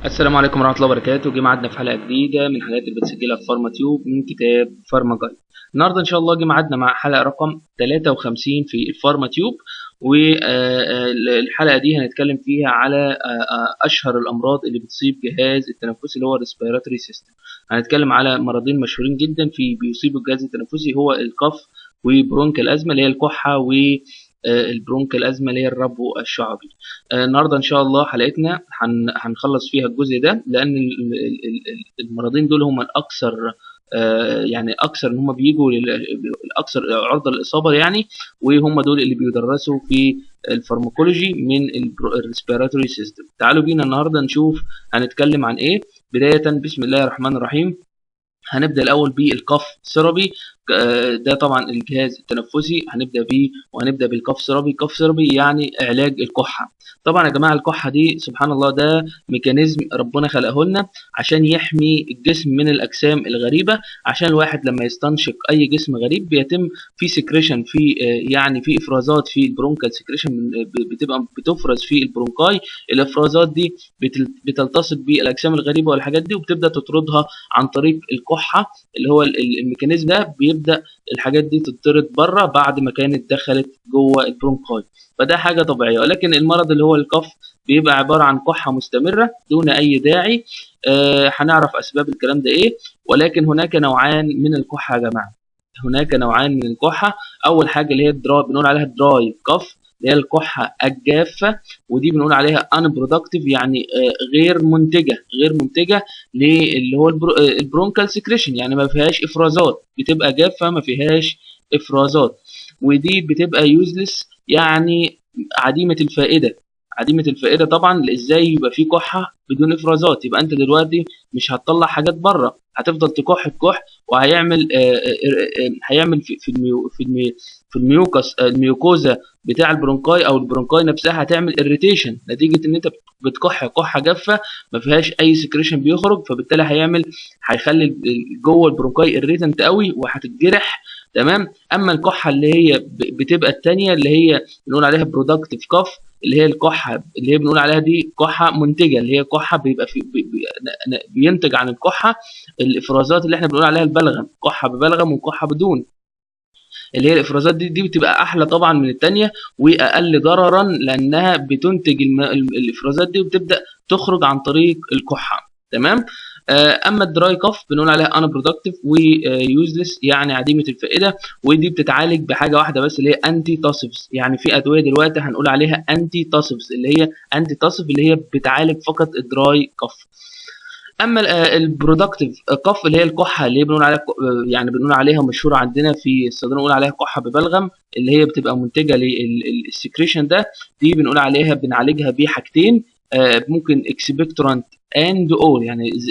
السلام عليكم ورحمة الله وبركاته. جه ميعادنا في حلقة جديدة من حلقات اللي بتسجلها في فارما تيوب من كتاب فارما جايد. النهارده إن شاء الله جه ميعادنا مع حلقة رقم 53 في الفارما تيوب، والحلقة دي هنتكلم فيها على أشهر الأمراض اللي بتصيب جهاز التنفسي اللي هو الريسبيراتوري سيستم. هنتكلم على مرضين مشهورين جدا بيصيبوا الجهاز التنفسي، هو الكف وبرونكال أزمة اللي هي الكحة، و البرونكال أزمة اللي هي الربو الشعبي. النهارده ان شاء الله حلقتنا هنخلص فيها الجزء ده، لان المرضين دول هم الاكثر، يعني اكثر ان هم بيجوا الاكثر عرضه للاصابه يعني، وهم دول اللي بيدرسوا في الفارماكولوجي من الريسبيراتوري سيستم. تعالوا بينا النهارده نشوف هنتكلم عن ايه. بدايه بسم الله الرحمن الرحيم. هنبدأ الأول بالكف ثيرابي. ده طبعا الجهاز التنفسي هنبدأ بيه، وهنبدأ بالكف ثيرابي. كف ثيرابي يعني علاج الكحة. طبعا يا جماعة الكحة دي سبحان الله ده ميكانيزم ربنا خلقه لنا عشان يحمي الجسم من الأجسام الغريبة. عشان الواحد لما يستنشق أي جسم غريب بيتم في سكريشن، في يعني في إفرازات في البرونكال سكريشن، بتبقى بتفرز في البرونكاي. الإفرازات دي بتلتصق بالأجسام الغريبة والحاجات دي، وبتبدأ تطردها عن طريق الكحة. اللي هو الميكانيزم ده بيبدأ الحاجات دي تطرد بره بعد ما كانت دخلت جوه البرونكاي. فده حاجة طبيعية. ولكن المرض اللي هو الكف بيبقى عبارة عن كحة مستمرة دون أي داعي. هنعرف أسباب الكلام ده إيه. ولكن هناك نوعان من الكحة يا جماعة. هناك نوعان من الكحة. أول حاجة اللي هي الدراي، بنقول عليها دراي كف، اللي هي الكحة الجافة، ودي بنقول عليها unproductive يعني غير منتجة اللي هو البرونكال سكريشن، يعني ما فيهاش افرازات، بتبقى جافة ما فيهاش افرازات. ودي بتبقى يوزلس يعني عديمة الفائدة. عديمة الفائدة طبعا. ازاي يبقى في كحة بدون افرازات؟ يبقى انت دلوقتي مش هتطلع حاجات بره، هتفضل تكح تكح، وهيعمل هيعمل في الميوكس الميوكوزا بتاع البرونكاي او البرونكاي نفسها هتعمل اريتيشن نتيجه ان انت بتكح كحه جافه ما فيهاش اي سكريشن بيخرج، فبالتالي هيخلي جوه البرونكاي اريتنت قوي وهتتجرح. تمام. اما الكحه اللي هي بتبقى الثانيه اللي هي بنقول عليها برودكتيف كف، اللي هي الكحه اللي هي بنقول عليها دي كحه منتجه، اللي هي كحه بيبقى في بينتج عن الكحه الافرازات اللي احنا بنقول عليها البلغم، كحه ببلغم وكحه بدون. اللي هي الافرازات دي بتبقى احلى طبعا من الثانيه واقل ضررا، لانها بتنتج الافرازات دي وبتبدا تخرج عن طريق الكحه. تمام. اما الدراي كف بنقول عليها انا برودكتيف ويوزلس يعني عديمه الفائده، ودي بتتعالج بحاجه واحده بس اللي هي انتي تاسيفز. يعني في ادويه دلوقتي هنقول عليها انتي تاسيفز، اللي هي انتي تاسيف اللي هي بتعالج فقط الدراي كف. اما البرودكتيف كف اللي هي الكحه اللي هي بنقول عليها يعني بنقول عليها مشهوره عندنا في الصيدله بنقول عليها كحه ببلغم، اللي هي بتبقى منتجه للسكريشن ده. دي بنقول عليها بنعالجها بحاجتين، ممكن اكسبكتورانت اند اول،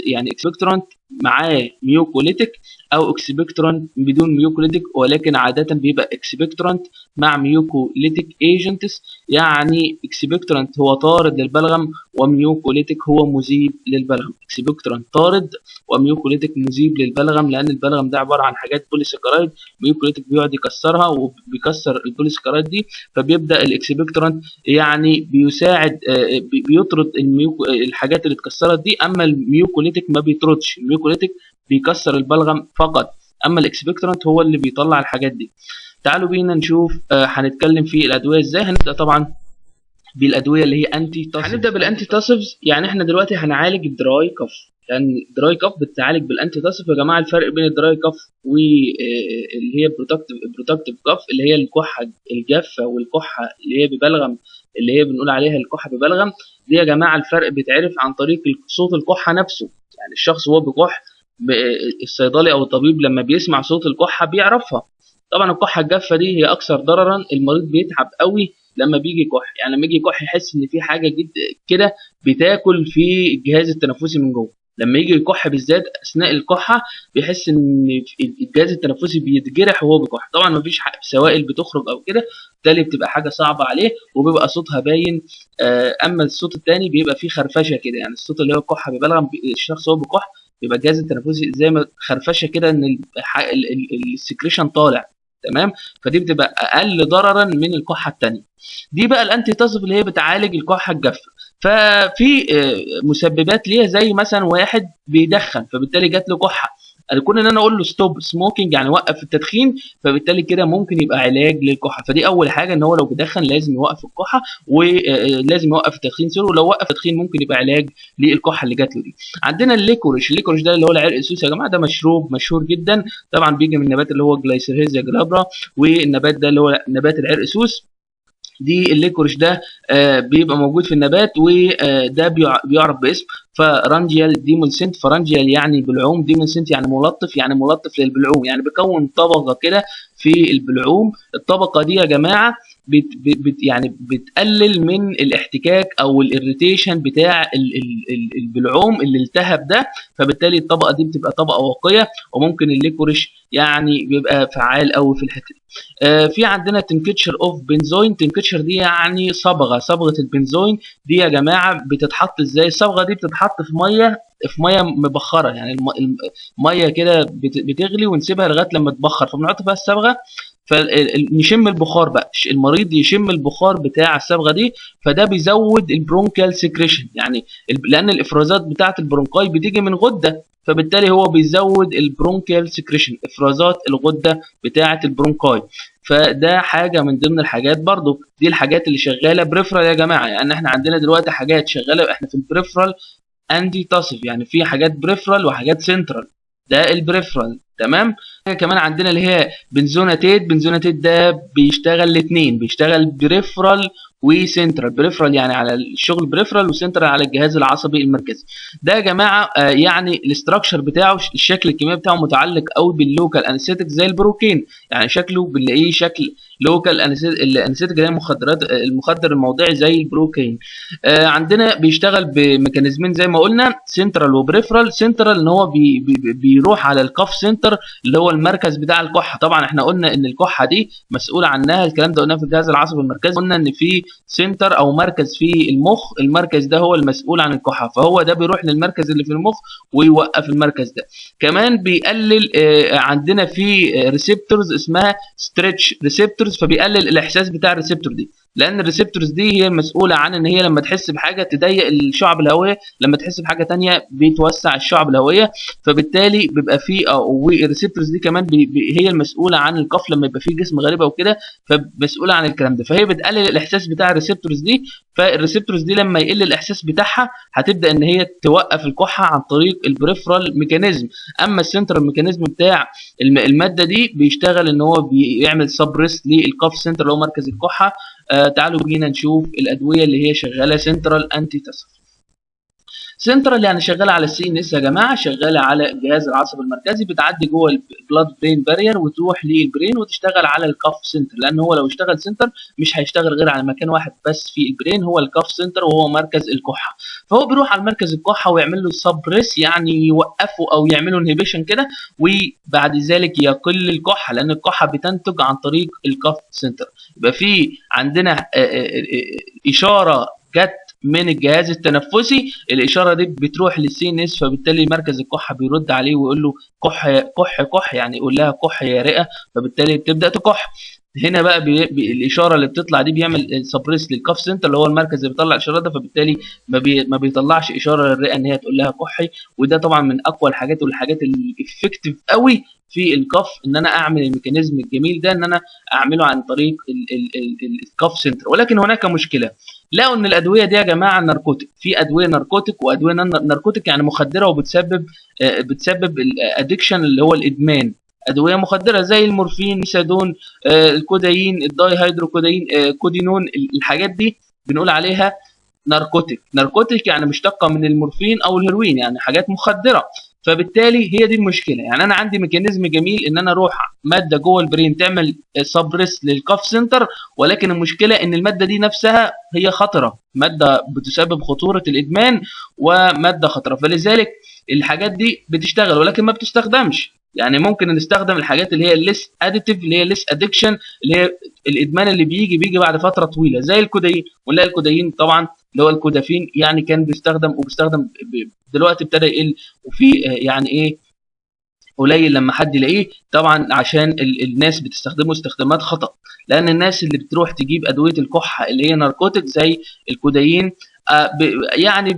يعني اكسبكتورانت معاه ميوكوليتيك او اكسبكتورانت بدون ميوكوليتيك، ولكن عاده بيبقى اكسبكتورانت مع ميوكوليتيك ايجنتس. يعني اكسبكتورانت هو طارد للبلغم وميوكوليتيك هو مذيب للبلغم. اكسبكتورانت طارد وميوكوليتيك مذيب للبلغم، لان البلغم ده عباره عن حاجات بوليساكرايد، ميوكوليتيك بيقعد يكسرها وبيكسر البوليساكرايد دي، فبيبدا الاكسبكتورانت يعني بيساعد بيطرد الحاجات اللي اتكسرت دي. اما الميوكوليتيك ما بيطردش، الميوكوليتيك بيكسر البلغم فقط، اما الاكسبكتورانت هو اللي بيطلع الحاجات دي. تعالوا بينا نشوف هنتكلم في الادويه ازاي. هنبدا طبعا بالادويه اللي هي انتي تاسيفز. هنبدا بالانتي تاسيفز. يعني احنا دلوقتي هنعالج الدراي كف، لان يعني الدراي كف بتعالج بالانتي تاسيف. يا جماعه الفرق بين الدراي كف واللي هي بروتكتيف كف اللي هي الكحه الجافه، والكحه اللي هي ببلغم اللي هي بنقول عليها الكحه ببلغم دي، يا جماعه الفرق بيتعرف عن طريق صوت الكحه نفسه. يعني الشخص وهو بيكح الصيدلي او الطبيب لما بيسمع صوت الكحه بيعرفها. طبعا الكحه الجافه دي هي اكثر ضررا، المريض بيتعب قوي لما بيجي يكح. يعني لما يجي يكح يحس ان في حاجه كده بتاكل في الجهاز التنفسي من جوه. لما يجي يكح بالذات اثناء الكحه بيحس ان الجهاز التنفسي بيتجرح وهو بيكح. طبعا مفيش سوائل بتخرج او كده، بالتالي بتبقى حاجه صعبه عليه وبيبقى صوتها باين. اما الصوت الثاني بيبقى فيه خرفشه كده، يعني الصوت اللي هو الكحه ببلغم الشخص وهو بيكح بيبقى الجهاز التنفسي زي ما خرفشه كده ان السكريشن طالع. تمام. فدي بتبقى اقل ضررا من الكحه الثانيه. دي بقى الانتي تاسف اللي هي بتعالج الكحه الجافه. ففي مسببات ليها، زي مثلا واحد بيدخن فبالتالي جات له كحه، كون ان انا اقول له ستوب سموكينج يعني وقف التدخين، فبالتالي كده ممكن يبقى علاج للكحه. فدي اول حاجه، ان هو لو بيدخن لازم يوقف الكحه، ولازم يوقف التدخين سوري، ولو وقف التدخين ممكن يبقى علاج للكحه اللي جات له دي. عندنا الليكوريش. الليكوريش ده اللي هو العرق السوس يا جماعه، ده مشروب مشهور جدا، طبعا بيجي من النبات اللي هو جلايسيرهيزيا جلابرا، والنبات ده اللي هو نبات العرق السوس. دي الليكوريش ده بيبقى موجود في النبات، وده بيعرف باسم فرانجيال ديمولسنت. فرانجيال يعني بلعوم، ديمولسنت يعني ملطف، يعني ملطف للبلعوم، يعني بيكون طبقه كده في البلعوم. الطبقه دي يا جماعه يعني بتقلل من الاحتكاك او الاريتيشن بتاع البلعوم اللي التهب ده، فبالتالي الطبقه دي بتبقى طبقه واقيه، وممكن الليكوريش يعني بيبقى فعال قوي في الحته دي. في عندنا تنكتشر اوف بنزوين. تنكتشر دي يعني صبغه البنزوين دي يا جماعه بتتحط ازاي؟ الصبغه دي بتتحط في ميه، في ميه مبخره، يعني الميه كده بتغلي ونسيبها لغايه لما تبخر، فبنحط فيها الصبغه، فنشم البخار بقى، المريض يشم البخار بتاع الصبغه دي، فده بيزود البرونكال سكريشن، يعني لان الافرازات بتاعه البرونكاي بتيجي من غده، فبالتالي هو بيزود البرونكال سكريشن، افرازات الغده بتاعه البرونكاي. فده حاجه من ضمن الحاجات برضو، دي الحاجات اللي شغاله بريفرال يا جماعه. يعني احنا عندنا دلوقتي حاجات شغاله، احنا في البريفرال انتي تاسف، يعني في حاجات بريفرال وحاجات سنترال، ده البريفرال تمام. كمان عندنا اللي هي بنزوناتيد. بنزوناتيد ده بيشتغل الاثنين، بيشتغل بريفرال وسنترال. بريفرال يعني على الشغل بريفرال، وسنترال على الجهاز العصبي المركزي. ده يا جماعه يعني الاستراكشر بتاعه، الشكل الكيميائي بتاعه متعلق قوي باللوكال انستيك زي البروكين، يعني شكله بنلاقيه شكل لوكال انستيك اللي هي المخدرات، المخدر الموضعي زي البروكين. عندنا بيشتغل بميكانيزمين زي ما قلنا، سنترال وبريفرال. سنترال ان هو بيروح على الكاف سنتر اللي هو المركز بتاع الكحه. طبعا احنا قلنا ان الكحه دي مسؤول عنها، الكلام ده قلناه في الجهاز العصبي المركزي، قلنا ان في سنتر او مركز في المخ، المركز ده هو المسؤول عن الكحه، فهو ده بيروح للمركز اللي في المخ ويوقف المركز ده. كمان بيقلل عندنا في ريسبتورز اسمها ستريتش ريسبتورز، فبيقلل الاحساس بتاع الريسبتور دي، لان الريسبتورز دي هي المسؤوله عن ان هي لما تحس بحاجه تضيق الشعب الهويه، لما تحس بحاجه ثانيه بتوسع الشعب الهويه، فبالتالي بيبقى في والريسبتورز دي كمان هي المسؤوله عن القف لما يبقى في جسم غريبه وكده، فمسؤوله عن الكلام ده، فهي بتقلل الاحساس بتاع الريسبتورز دي. فالريسبتورز دي لما يقل الاحساس بتاعها هتبدا ان هي توقف الكحه عن طريق البريفرال ميكانيزم. اما السنترال ميكانيزم بتاع الماده دي بيشتغل ان هو بيعمل سبريس للقف سنتر اللي هو مركز الكحه. تعالوا بينا نشوف الادويه اللي هي شغاله سنترال انتي تاسف. سنترال يعني شغاله على السي ان اس يا جماعه، شغاله على الجهاز العصبي المركزي، بتعدي جوه البلاد برين بارير وتروح للبرين وتشتغل على الكاف سنتر، لان هو لو اشتغل سنتر مش هيشتغل غير على مكان واحد بس في البرين، هو الكاف سنتر وهو مركز الكحه. فهو بيروح على مركز الكحه ويعمل له سبريس، يعني يوقفه او يعمله انهبيشن كده، وبعد ذلك يقل الكحه، لان الكحه بتنتج عن طريق الكاف سنتر. يبقى في عندنا اشاره جت من الجهاز التنفسي، الاشاره دي بتروح للسي ان اس، فبالتالي مركز الكحه بيرد عليه ويقول له كح كح كح، يعني يقول لها كح يا رئه، فبالتالي بتبدا تكح. هنا بقى الاشاره اللي بتطلع دي بيعمل سبريس للكاف سنتر اللي هو المركز اللي بيطلع الاشاره ده، فبالتالي ما بيطلعش اشاره للرئه ان هي تقول لها كحي. وده طبعا من اقوى الحاجات والحاجات الافكتيف قوي في الكف، ان انا اعمل الميكانيزم الجميل ده، ان انا اعمله عن طريق الكف سنتر. ولكن هناك مشكله، لقوا ان الادويه دي يا جماعه ناركوتيك، في ادويه ناركوتيك وادويه ناركوتيك يعني مخدره، بتسبب الادكشن اللي هو الادمان. ادويه مخدره زي المورفين، ميثادون، الكودايين، الداي هيدروكودايين، كودينون، الحاجات دي بنقول عليها ناركوتيك. ناركوتيك يعني مشتقه من المورفين او الهيروين، يعني حاجات مخدره. فبالتالي هي دي المشكله، يعني انا عندي ميكانيزم جميل ان انا اروح ماده جوه البرين تعمل سبريس للكاف سنتر، ولكن المشكله ان الماده دي نفسها هي خطره، ماده بتسبب خطوره الادمان وماده خطره، فلذلك الحاجات دي بتشتغل ولكن ما بتستخدمش. يعني ممكن نستخدم الحاجات اللي هي الليس اديتيف، اللي هي ليس ادكشن، اللي هي الادمان اللي بيجي بعد فتره طويله زي الكودايين. ونلاقي الكودايين طبعا اللي هو الكودافين يعني كان بيستخدم وبيستخدم، دلوقتي ابتدى يقل، وفي يعني ايه قليل لما حد يلاقيه، طبعا عشان الناس بتستخدمه استخدامات خطأ، لان الناس اللي بتروح تجيب ادويه الكحه اللي هي ناركوتيك زي الكودايين، يعني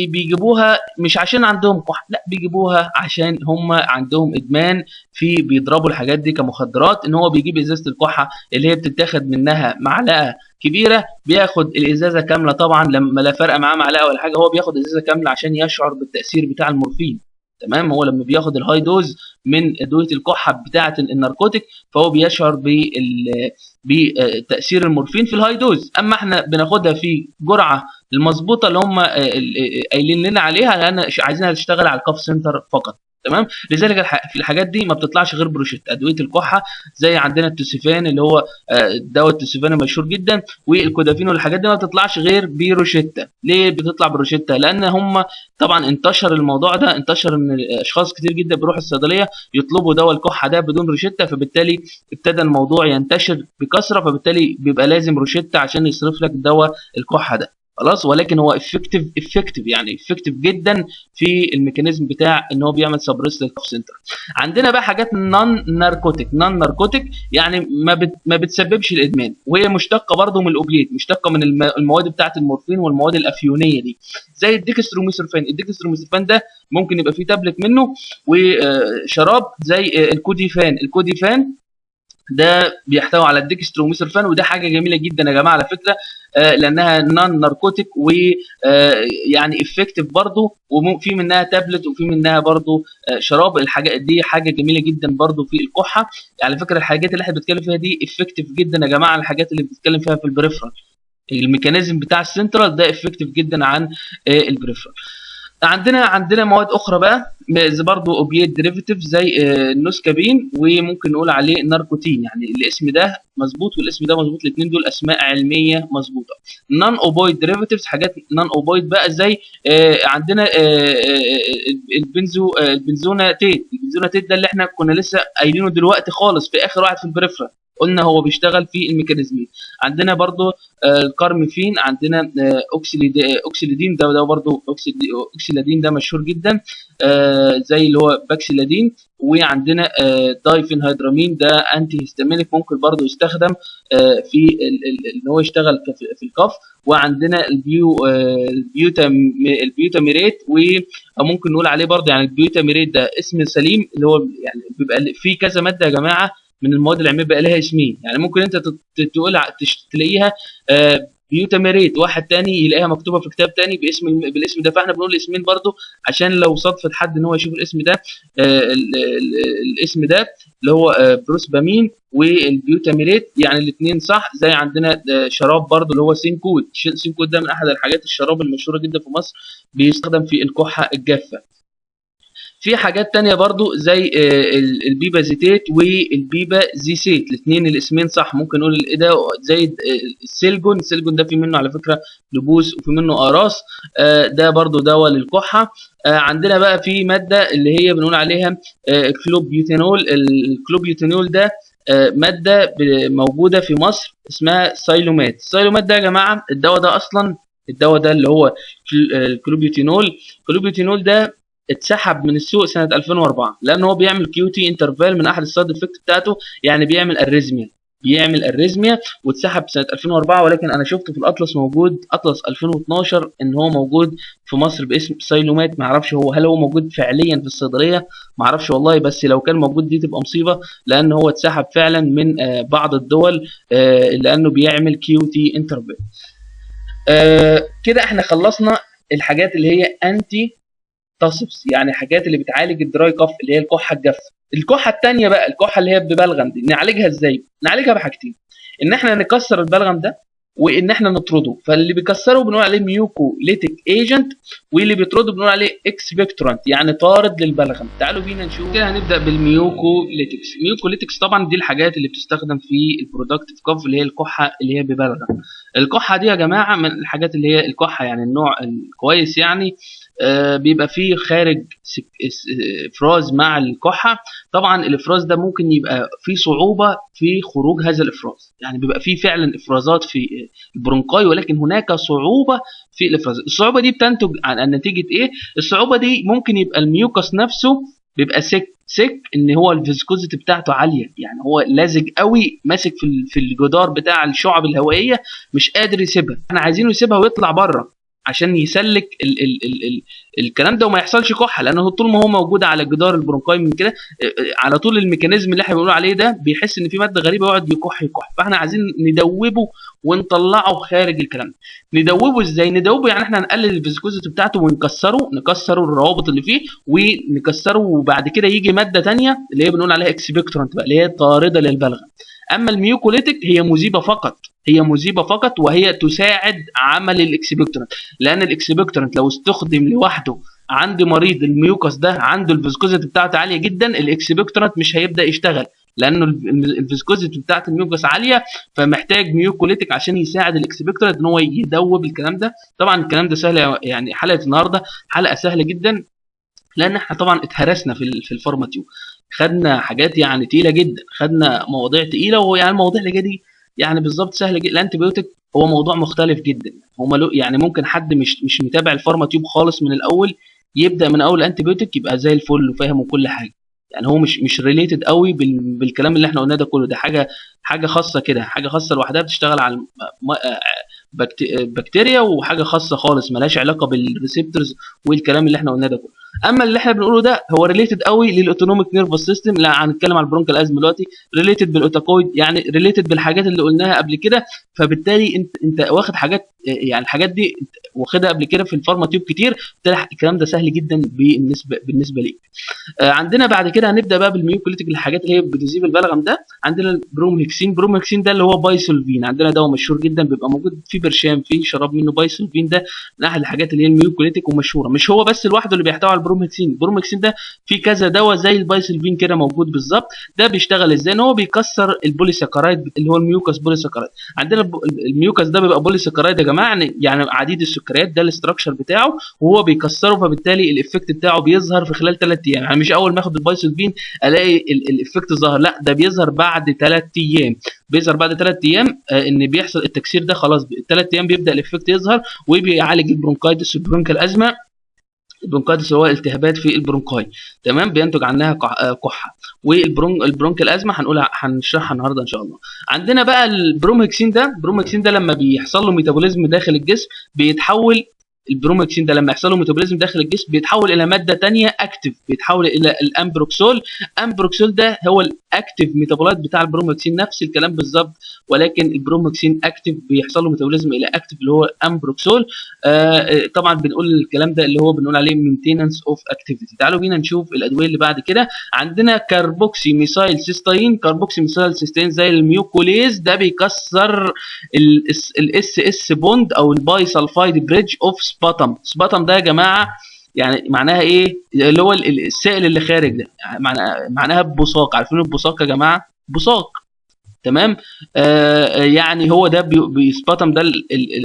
بيجيبوها مش عشان عندهم كحه، لا بيجيبوها عشان هم عندهم ادمان في بيضربوا الحاجات دي كمخدرات. ان هو بيجيب ازازه الكحه اللي هي بتتاخد منها معلقه كبيره، بياخد الازازه كامله، طبعا لما لا فرق معاه معلقه ولا حاجه، هو بياخد ازازه كامله عشان يشعر بالتاثير بتاع المورفين. تمام، هو لما بياخد الهاي دوز من ادويه الكحه بتاعه الناركوتيك، فهو بيشعر بتاثير المورفين في الهاي دوز. اما احنا بناخدها في جرعه المظبوطه اللي هم قايلين لنا عليها، لان عايزينها تشتغل على الكاف سنتر فقط. تمام، لذلك في الحاجات دي ما بتطلعش غير بروشيت. ادويه الكحه زي عندنا التوسيفان اللي هو دواء التوسيفان مشهور جدا، والكودافين والحاجات دي ما بتطلعش غير بروشيتا. ليه بتطلع بروشيتا؟ لان هم طبعا انتشر الموضوع ده، انتشر ان اشخاص كتير جدا بيروحوا الصيدليه يطلبوا دواء الكحه ده بدون روشيتا، فبالتالي ابتدى الموضوع ينتشر بكثره، فبالتالي بيبقى لازم روشيتا عشان يصرف لك دواء الكحه ده. خلاص، ولكن هو افكتيف يعني افكتيف جدا في الميكانيزم بتاع ان هو بيعمل سبريس للكاف سنتر. عندنا بقى حاجات نون ناركوتيك، يعني ما بتسببش الادمان، وهي مشتقه برضه من الاوبيات، مشتقه من المواد بتاعه المورفين والمواد الافيونيه دي، زي الديكستروميثورفان. الديكستروميثورفان ده ممكن يبقى فيه تابلت منه، وشراب زي الكوديفان ده بيحتوي على الديكستروميثورفان، وده حاجه جميله جدا يا جماعه على فكره، لانها نون ناركوتيك، ويعني افكتيف برضه، وفي منها تابلت وفي منها برضه شراب. الحاجات دي حاجه جميله جدا برضه في الكحه. على فكره الحاجات اللي احنا بنتكلم فيها دي افكتيف جدا يا جماعه، الحاجات اللي بنتكلم فيها في البريفرال، الميكانيزم بتاع السنترال ده افكتيف جدا عن البريفرال. عندنا مواد اخرى بقى زي برضه اوبيات ديريفيتيف زي النوسكابين، وممكن نقول عليه ناركوتين. يعني الاسم ده مظبوط والاسم ده مظبوط، الاثنين دول اسماء علميه مظبوطه. نون اوبويد ديريفيتيفز، حاجات نون اوبويد بقى زي عندنا البنزوناتيت ده اللي احنا كنا لسه قايلينه دلوقتي خالص في اخر واحد في البريفرال، قلنا هو بيشتغل في الميكانيزمين. عندنا برضو الكارميفين، عندنا اوكسيليدين، ده برضو اوكسيلادين ده مشهور جدا، زي اللي هو باكسيلادين. وعندنا دايفينهيدرامين، ده انتي هيستامينيك، ممكن برضو يستخدم في ان هو يشتغل في الكف. وعندنا البيوتاميريت، وممكن نقول عليه برضو يعني البيوتاميريت ده اسم سليم، اللي هو يعني بيبقى فيه كذا ماده يا جماعه من المواد العلميه بقى لها اسمين. يعني ممكن انت تقول تلاقيها بيوتاميريت، واحد تاني يلاقيها مكتوبه في كتاب تاني بالاسم ده، فاحنا بنقول الاسمين برضو عشان لو صدفت حد ان هو يشوف الاسم ده، الاسم ده اللي هو بروسبامين والبيوتاميريت، يعني الاثنين صح. زي عندنا شراب برضو اللي هو سينكود ده من احد الحاجات الشراب المشهوره جدا في مصر، بيستخدم في الكحه الجافه. في حاجات تانية برضو زي البيبا زيتات والبيبا زيسيت، الاثنين الاسمين صح. ممكن نقول ده زي السيلجون ده في منه على فكرة لبوس وفي منه اقراص، ده برضو دواء للكحة. عندنا بقى في مادة اللي هي بنقول عليها كلوبيوتينول. الكلوبيوتينول ده مادة موجودة في مصر اسمها سايلومات. السايلومات ده يا جماعة الدواء ده اصلا، الدواء ده اللي هو الكلوبيوتينول ده اتسحب من السوق سنه 2004، لان هو بيعمل كيوتي انترفال من احد السايد افكت بتاعته، يعني بيعمل اريزميا، واتسحب سنه 2004. ولكن انا شفته في الاطلس موجود، اطلس 2012، ان هو موجود في مصر باسم سايلومات. ما اعرفش هل هو موجود فعليا في الصيدليه، ما اعرفش والله، بس لو كان موجود دي تبقى مصيبه، لان هو اتسحب فعلا من بعض الدول لانه بيعمل كيوتي انترفال. كده احنا خلصنا الحاجات اللي هي انتي تصفس، يعني حاجات اللي بتعالج الدراي كف اللي هي الكحه الجافه. الكحه الثانيه بقى، الكحه اللي هي ببلغم دي، نعالجها ازاي؟ نعالجها بحاجتين، ان احنا نكسر البلغم ده، وان احنا نطرده. فاللي بيكسره بنقول عليه ميوكوليتيك ايجنت، واللي بيطرده بنقول عليه اكسبكتورانت، يعني طارد للبلغم. تعالوا بينا نشوف كده. هنبدا بالميوكوليتكس. الميوكوليتكس طبعا دي الحاجات اللي بتستخدم في البرودكتيف كف اللي هي الكحه اللي هي ببلغم. الكحه دي يا جماعه من الحاجات اللي هي الكحه يعني النوع الكويس، يعني بيبقى فيه خارج افراز مع الكحه. طبعا الافراز ده ممكن يبقى فيه صعوبه في خروج هذا الافراز، يعني بيبقى فيه فعلا افرازات في البرونكاي، ولكن هناك صعوبه في الافراز. الصعوبه دي بتنتج عن نتيجه ايه؟ الصعوبه دي ممكن يبقى الميوكس نفسه بيبقى سك ان هو الفيسكوزيتي بتاعته عاليه، يعني هو لازق قوي ماسك في الجدار بتاع الشعب الهوائيه، مش قادر يسيبها. احنا عايزينه يسيبها ويطلع بره عشان يسلك ال الكلام ده وما يحصلش كحه، لانه طول ما هو موجود على جدار البرونكاي من كده على طول الميكانيزم اللي احنا بنقول عليه ده بيحس ان في ماده غريبه يقعد يكح يكح. فاحنا عايزين ندوبه ونطلعه خارج الكلام ده. ندوبه ازاي؟ ندوبه يعني احنا هنقلل الفيسكوزيتي بتاعته ونكسره، نكسره الروابط اللي فيه ونكسره، وبعد كده يجي ماده ثانيه اللي هي بنقول عليها اكسبكتورنت بقى، اللي هي طارده للبلغم. اما الميوكوليتيك هي مذيبه فقط، هي مذيبه فقط، وهي تساعد عمل الاكسبكتورنت، لان الاكسبكتورنت لو استخدم لوحده عند مريض الميوكس ده عنده الفيسكوزيتي بتاعته عاليه جدا، الاكسبكتورنت مش هيبدا يشتغل لانه الفيسكوزيتي بتاعت الميوكس عاليه، فمحتاج ميوكوليتيك عشان يساعد الاكسبكتورنت ان هو يدوب الكلام ده. طبعا الكلام ده سهل، يعني حلقه النهارده حلقه سهله جدا، لان احنا طبعا اتهرسنا في الفارما تيوب، خدنا حاجات يعني تقيله جدا، خدنا مواضيع تقيله، ويعني المواضيع اللي جايه دي يعني بالظبط سهله جدا. الانتيبيوتيك هو موضوع مختلف جدا، هو يعني ممكن حد مش متابع الفارما تيوب خالص من الاول يبدا من اول انتيبيوتيك يبقى زي الفل وفاهم وكل حاجه، يعني هو مش ريليتد قوي بالكلام اللي احنا قلناه ده كله، ده حاجه خاصه كده، حاجه خاصه لوحدها بتشتغل على بكتيريا، وحاجه خاصه خالص ملهاش علاقه بالريسبتورز والكلام اللي احنا قلناه ده كله. اما اللي احنا بنقوله ده هو ريليتد قوي للاوتونوميك نيرفس سيستم، لا هنتكلم على البرونكال ازم دلوقتي، ريليتد بالاوتاكويد، يعني ريليتد بالحاجات اللي قلناها قبل كده. فبالتالي انت واخد حاجات، يعني الحاجات دي واخدها قبل كده في الفارما تيوب كتير، الكلام ده سهل جدا بالنسبه ليك. عندنا بعد كده هنبدا بقى بالميوكوليتيك، الحاجات اللي هي بتذيب البلغم ده. عندنا البرومهكسين، برومهكسين ده اللي هو بايسولفين، عندنا دواء مشهور جدا بيبقى موجود في برشام، في شراب منه بايسولفين، ده من احد الحاجات اللي هي الميوكوليتيك ومشهوره. مش هو بس لوحده اللي بيحتوي على البرومهكسين، البرومهكسين ده في كذا دواء زي البايسولفين كده موجود بالظبط. ده بيشتغل ازاي؟ ان هو بيكسر البوليساكرايد اللي هو الميوكس بوليساكرايد. عندنا الميوكس ده بيبقى بوليساكرايد يا جماعه، يعني عديد السكريات، ده الاستراكشر بتاعه، وهو بيكسره، فبالتالي الايفكت بتاعه بيظهر في خلال 3 ايام، يعني مش اول ما اخد البايسولفين الاقي الايفكت ظهر، لا ده بيظهر بعد 3 ايام، بيظهر بعد 3 ايام ان بيحصل التكسير ده، خلاص 3 ايام بيبدا الايفكت يظهر، وبيعالج البرونكايتس والبرونكال ازمه. البرونكايتس هو التهابات في البرونكاي، تمام، بينتج عنها كحه. والبرونكال ازمه هنشرحها النهارده ان شاء الله. عندنا بقى البرومهكسين ده، البرومهكسين ده لما بيحصل له ميتابوليزم داخل الجسم بيتحول، البرومهكسين ده لما يحصل له ميتابوليزم داخل الجسم بيتحول الى ماده ثانيه اكتف، بيتحول الى الامبروكسول. امبروكسول ده هو الاكتف ميتابولايت بتاع البرومهكسين، نفس الكلام بالظبط، ولكن البرومهكسين اكتف بيحصل له ميتابوليزم الى اكتف اللي هو امبروكسول. طبعا بنقول الكلام ده اللي هو بنقول عليه مينتيننس اوف اكتيفيتي. تعالوا بينا نشوف الادويه اللي بعد كده. عندنا كاربوكسي ميثايل سيستين، كاربوكسي ميثايل سيستين زي الميوكوليز، ده بيكسر الاس اس بوند او الباي سلفايد بريدج اوف سباتم. سباتم ده يا جماعه يعني معناها ايه؟ اللي هو السائل اللي خارج ده، معناها بصاق، عارفين البصاق يا جماعه؟ بصاق، تمام. يعني هو ده سباتم ده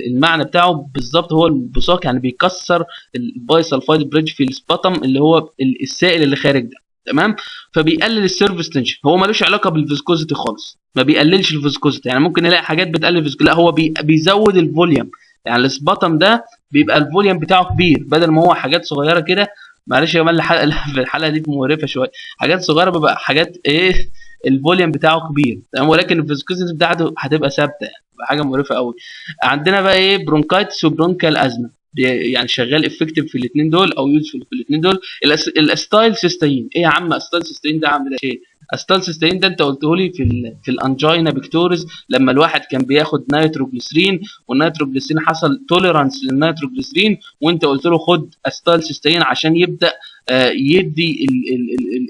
المعنى بتاعه بالظبط هو البصاق، يعني بيكسر الباي سلفايد بريدج في السباتم اللي هو السائل اللي خارج ده، تمام. فبيقلل السيرفس تنشن، هو ملوش علاقه بالفيسكوزيتي خالص، ما بيقللش الفيسكوزيتي، يعني ممكن نلاقي حاجات بتقلل الفيسكوزيتي، لا هو بيزود الفوليوم، يعني السباتم ده بيبقى الفوليوم بتاعه كبير بدل ما هو حاجات صغيره كده. معلش يا جماعه الحلقه دي مقرفه شويه، حاجات صغيره بيبقى حاجات ايه الفوليوم بتاعه كبير، تمام، ولكن الفيسكوزيتي بتاعته هتبقى ثابته، يعني حاجه مقرفه قوي. عندنا بقى ايه؟ برونكايتس وبرونكال ازمه، يعني شغال افكتيف في الاثنين دول او يوزفل في الاثنين دول. الاستايل سيستين، ايه يا عم استايل سيستين ده؟ عم ده ايه استايل سيستين ده؟ انت قلته لي في الانجينا بيكتوريز لما الواحد كان بياخد نيتروجليسرين، والنيتروجليسرين حصل توليرانس للنيتروجليسرين، وانت قلت له خد استايل سيستين عشان يبدا يدي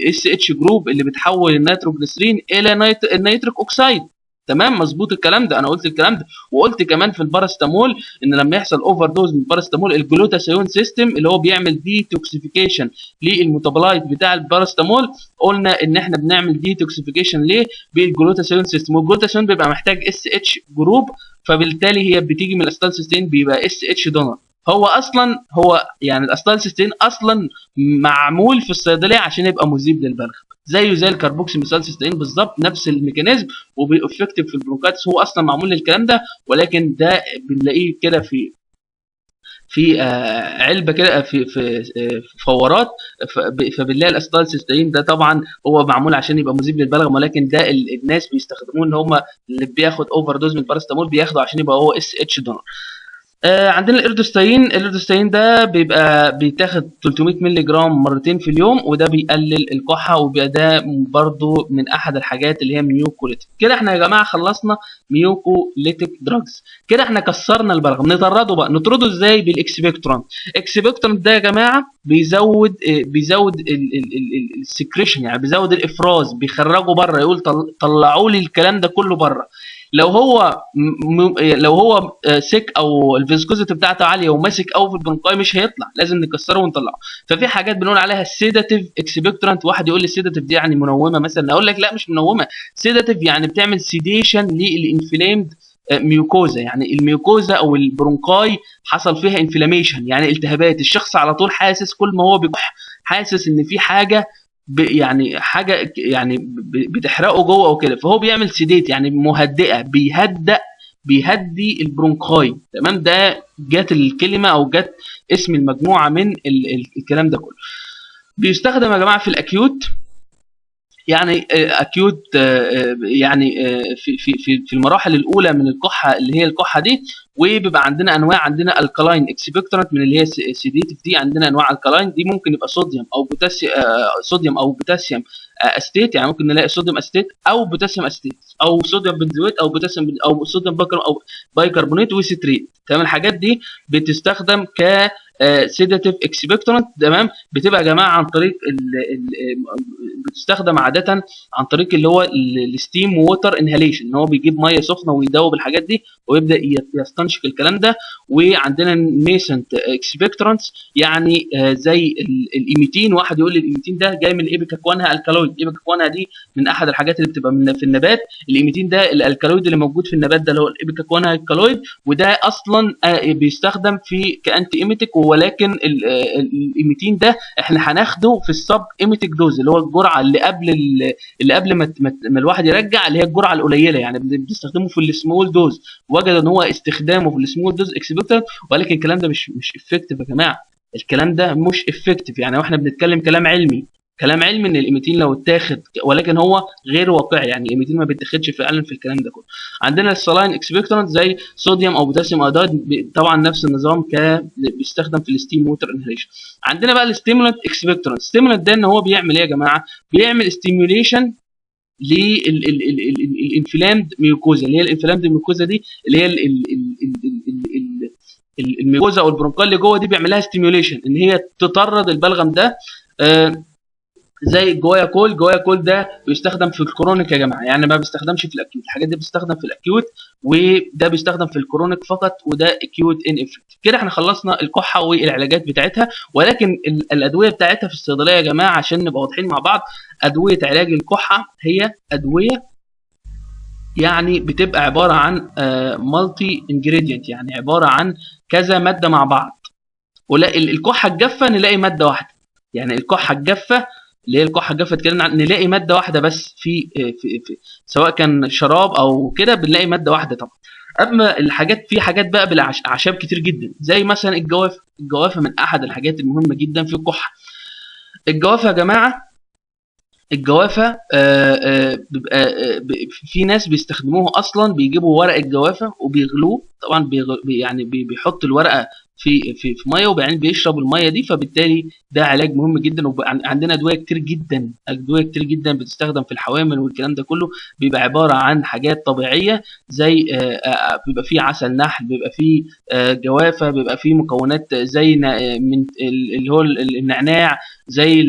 الاس اتش جروب اللي بتحول النيتروجليسرين الى النيتريك اوكسيد، تمام. مظبوط الكلام ده، انا قلت الكلام ده، وقلت كمان في الباراستامول ان لما يحصل اوفر دوز من الباراستامول الجلوتاثيون سيستم اللي هو بيعمل ديتوكسيفيكيشن للميتابولايت بتاع الباراستامول، قلنا ان احنا بنعمل ديتوكسيفيكيشن ليه؟ بالجلوتاثيون سيستم، والجلوتاثيون بيبقى محتاج اس اتش جروب، فبالتالي هي بتيجي من الاستالسيستين بيبقى اس اتش دونر. هو يعني الاستالسيستين اصلا معمول في الصيدليه عشان يبقى مذيب للبلغم، زيه زي الكربوكسي ميثايلسيستين بالظبط، نفس الميكانيزم، وبيأفكتيف في البرونكايتس، هو اصلا معمول للكلام ده، ولكن ده بنلاقيه كده في علبه كده في فورات، فبنلاقي الاسيتايلسيستين ده طبعا هو معمول عشان يبقى مذيب للبلغم، ولكن ده الناس بيستخدموه ان هم اللي بياخد اوفر دوز من الباراسيتامول بياخده عشان يبقى هو اس اتش دونر. عندنا الايردوستاين ده بيبقى بيتاخد 300 مللي جرام مرتين في اليوم، وده بيقلل الكحه، وبيبقى ده برضو من احد الحاجات اللي هي ميوكوليتيك. كده احنا يا جماعه خلصنا ميوكوليتيك دراجز. كده احنا كسرنا البلغم. نطرده بقى. نطرده ازاي؟ بالاكسبكتورانت. اكسبكتورانت ده يا جماعه بيزود السكريشن، يعني بيزود الافراز، بيخرجه بره، يقول طلعوا لي الكلام ده كله بره. لو هو سيك او الفيسكوزيتي بتاعته عاليه وماسك قوي في البرونكاي مش هيطلع، لازم نكسره ونطلعه. ففي حاجات بنقول عليها سيداتيف اكسبكتورانت. واحد يقول لي السيداتيف دي يعني منومه مثلا، اقول لك لا مش منومه. سيداتيف يعني بتعمل سيديشن للانفلامد ميوكوزا، يعني الميوكوزا او البرونكاي حصل فيها انفلاميشن، يعني التهابات. الشخص على طول حاسس كل ما هو بيكح حاسس ان في حاجه يعني حاجه يعني بتحرقه جوه او كده، فهو بيعمل سيديت يعني مهدئه، بيهدي البرونكاي. تمام، ده جت الكلمه او جت اسم المجموعه من الكلام ده كله. بيستخدم يا جماعه في الاكيوت، يعني اكيوت، يعني في المراحل الاولى من الكحه اللي هي الكحه دي. وبيبقى عندنا انواع، عندنا الكالاين اكسبكتورانت من اللي هي سيديتيف دي. عندنا انواع الكالاين دي ممكن يبقى صوديوم او بوتاسيوم استيت، يعني ممكن نلاقي صوديوم استيت او بوتاسيوم استيت او صوديوم بنزويت او بوتاسيوم او صوديوم او بايكربونات وستريت. تمام، الحاجات دي بتستخدم ك سيداتيف اكسبكتورانت. تمام، بتبقى يا جماعه عن طريق بتستخدم عاده عن طريق اللي هو الستيم ووتر انهاليشن، ان هو بيجيب ميه سخنه ويدوب الحاجات دي ويبدا يستنشق الكلام ده. وعندنا نيسنت اكسبكتورانتس، يعني زي الايميتين. واحد يقول لي الايميتين ده جاي من الايبيكاكوانها الكالويد. الايبيكاكوانها دي من احد الحاجات اللي بتبقى في النبات. الايميتين ده الالكالويد اللي موجود في النبات ده اللي هو الايبيكاكوانها الكالويد، وده اصلا بيستخدم في كانتي ايميتيك. ولكن الايميتين ده احنا هناخده في السب ايميتيك دوز، اللي هو الجرعه اللي قبل ما الواحد يرجع، اللي هي الجرعه القليله، يعني بنستخدمه في السمول دوز. وجد ان هو استخدامه في السمول دوز اكسبكتد، ولكن الكلام ده مش افكتيف يا جماعه. الكلام ده مش افكتيف، يعني واحنا بنتكلم كلام علمي ان الايميتين لو اتاخد، ولكن هو غير واقعي، يعني الايميتين ما بيتاخدش فعلا في الكلام ده كله. عندنا السلاين اكسبكتورانت زي صوديوم او بوتاسيوم ايودايد، طبعا نفس النظام بيستخدم في الستيم ووتر انهيليشن. عندنا بقى الستيمولانت اكسبكتورانت. الستيمولانت ده ان هو بيعمل ايه يا جماعه؟ بيعمل ستيميوليشن للانفلامد ميوكوزا، اللي هي الانفلامد ميوكوزا دي اللي هي الميوكوزا او البرونكال اللي جوه دي، بيعمل لها ستيميوليشن ان هي تطرد البلغم ده. زي الجوايا كول ده بيستخدم في الكرونيك يا جماعه، يعني ما بيستخدمش في الاكيوت. الحاجات دي بتستخدم في الاكيوت، وده بيستخدم في الكرونيك فقط، وده اكيوت ان افكت. كده احنا خلصنا الكحه والعلاجات بتاعتها. ولكن الادويه بتاعتها في الصيدليه يا جماعه عشان نبقى واضحين مع بعض، ادويه علاج الكحه هي ادويه يعني بتبقى عباره عن مالتي انجريدينت، يعني عباره عن كذا ماده مع بعض. الكحه الجافه نلاقي ماده واحده، يعني الكحه الجافه اللي هي الكحه الجافه اتكلمنا نلاقي ماده واحده بس في سواء كان شراب او كده بنلاقي ماده واحده طبعا. اما في حاجات بقى بالاعشاب كتير جدا، زي مثلا الجوافه من احد الحاجات المهمه جدا في الكحه. الجوافه يا جماعه، الجوافه بيبقى في ناس بيستخدموه اصلا، بيجيبوا ورق الجوافه وبيغلوه طبعا، يعني بيحط الورقه في ميه، وبعدين بيشرب الميه دي، فبالتالي ده علاج مهم جدا. وعندنا ادويه كتير جدا بتستخدم في الحوامل والكلام ده كله، بيبقى عباره عن حاجات طبيعيه، زي بيبقى فيه عسل نحل، بيبقى فيه جوافه، بيبقى فيه مكونات زي من اللي هو النعناع، زي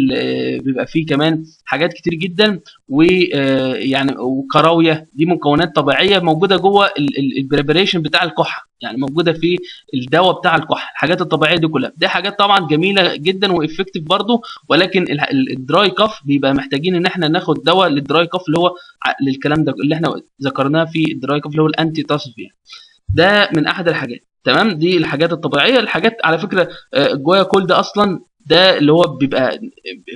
بيبقى فيه كمان حاجات كتير جدا، ويعني وكراويه. دي مكونات طبيعيه موجوده جوه البريبريشن بتاع الكحه، يعني موجوده في الدواء بتاع الكحه. الحاجات الطبيعيه دي كلها دي حاجات طبعا جميله جدا وافكتيف برضو. ولكن الدراي كاف بيبقى محتاجين ان احنا ناخد دواء للدراي كاف، اللي هو للكلام ده اللي احنا ذكرناه في الدراي كاف، اللي هو الانتي تاسف يعني. ده من احد الحاجات. تمام، دي الحاجات الطبيعيه. الحاجات على فكره الجوايا كول ده اصلا ده اللي هو بيبقى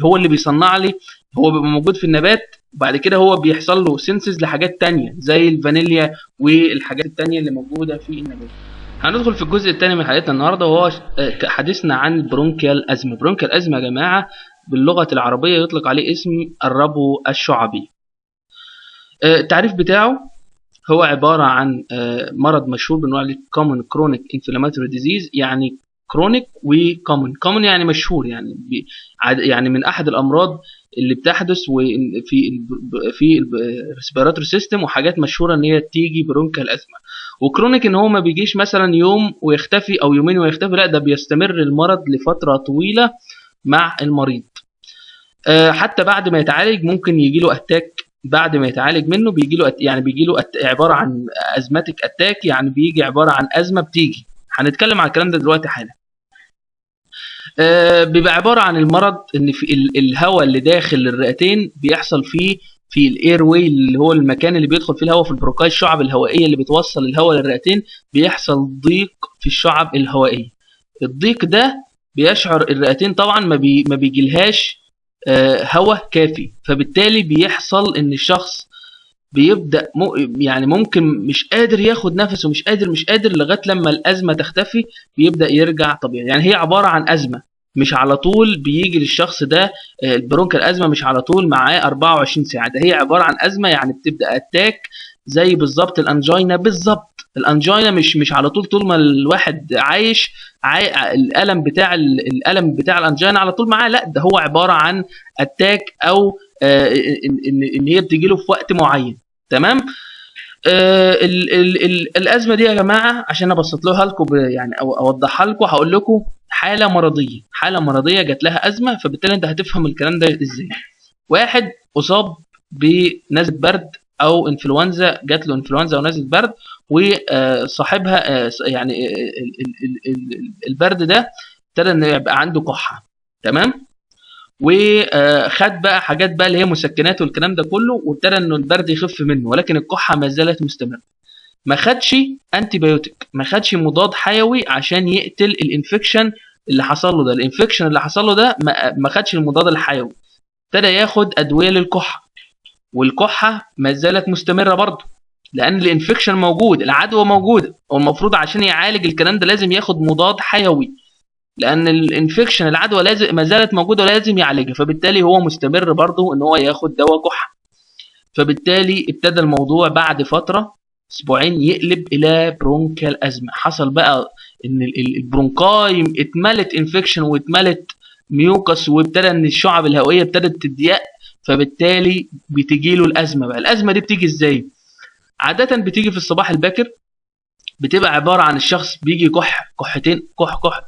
هو اللي بيصنع لي، هو بيبقى موجود في النبات، وبعد كده هو بيحصل له سينسز لحاجات تانية زي الفانيليا والحاجات التانية اللي موجودة في النبات. هندخل في الجزء الثاني من حلقتنا النهارده، وهو حديثنا عن برونكيال ازمه. برونكيال ازمه يا جماعه باللغه العربيه يطلق عليه اسم الربو الشعبي. التعريف بتاعه هو عباره عن مرض مشهور بنقول عليه common chronic inflammatory disease. يعني كرونيك وكومن. كومن يعني مشهور، يعني من احد الامراض اللي بتحدث في الريسبيراتوري سيستم، وحاجات مشهوره ان هي تيجي برونكيال ازمه. وكرونيك ان هو ما بيجيش مثلا يوم ويختفي او يومين ويختفي، لا ده بيستمر المرض لفتره طويله مع المريض. حتى بعد ما يتعالج ممكن يجي له اتاك. بعد ما يتعالج منه بيجي له عباره عن ازماتيك اتاك، يعني بيجي عباره عن ازمه بتيجي. هنتكلم عن الكلام ده دلوقتي حالا. بيبقى عباره عن المرض ان في الهواء اللي داخل الرئتين بيحصل فيه في الاير واي، اللي هو المكان اللي بيدخل فيه الهواء في البروكاي، الشعب الهوائيه اللي بتوصل الهواء للرئتين، بيحصل ضيق في الشعب الهوائيه. الضيق ده بيشعر الرئتين طبعا ما بيجيلهاش هواء كافي، فبالتالي بيحصل ان الشخص بيبدا يعني ممكن مش قادر ياخد نفسه، مش قادر لغايه لما الازمه تختفي بيبدا يرجع طبيعي. يعني هي عباره عن ازمه، مش على طول بيجي للشخص ده البرونكال ازمه، مش على طول معاه 24 ساعه. ده هي عباره عن ازمه، يعني بتبدا اتاك زي بالظبط الانجينا. بالظبط الانجينا مش على طول ما الواحد عايش الالم بتاع الانجينا على طول معاه، لا ده هو عباره عن اتاك، او ان هي بتيجي له في وقت معين. تمام. الازمه دي يا جماعه عشان ابسط لكم يعني او اوضحها لكم، هقول لكم حاله مرضيه جات لها ازمه، فبالتالي انت هتفهم الكلام ده ازاي. واحد اصاب بنزله برد او انفلونزا، جات له انفلونزا ونزله برد، وصاحبها يعني البرد ده ابتدى انه يبقى عنده كحه. تمام. وخد بقى حاجات بقى اللي هي مسكنات والكلام ده كله، وابتدى انه البرد يخف منه، ولكن الكحه ما زالت مستمره. ما خدش انتي بايوتيك، ما خدش مضاد حيوي عشان يقتل الانفكشن اللي حصل له ده. الانفكشن اللي حصل له ده ما خدش المضاد الحيوي، ابتدى ياخد ادويه للكحه، والكحه ما زالت مستمره برضه، لان الانفكشن موجود، العدوى موجوده، والمفروض عشان يعالج الكلام ده لازم ياخد مضاد حيوي، لان الانفكشن العدوى لازم ما زالت موجوده ولازم يعالجها، فبالتالي هو مستمر برضه ان هو ياخد دواء كحه. فبالتالي ابتدى الموضوع بعد فتره اسبوعين يقلب الى برونكال ازمه. حصل بقى ان البرونكاي اتملت انفكشن واتملت ميوكس، وابتدى ان الشعب الهوائيه ابتدت تضيق، فبالتالي بتجي له الازمه. بقى الازمه دي بتيجي ازاي؟ عاده بتيجي في الصباح الباكر، بتبقى عباره عن الشخص بيجي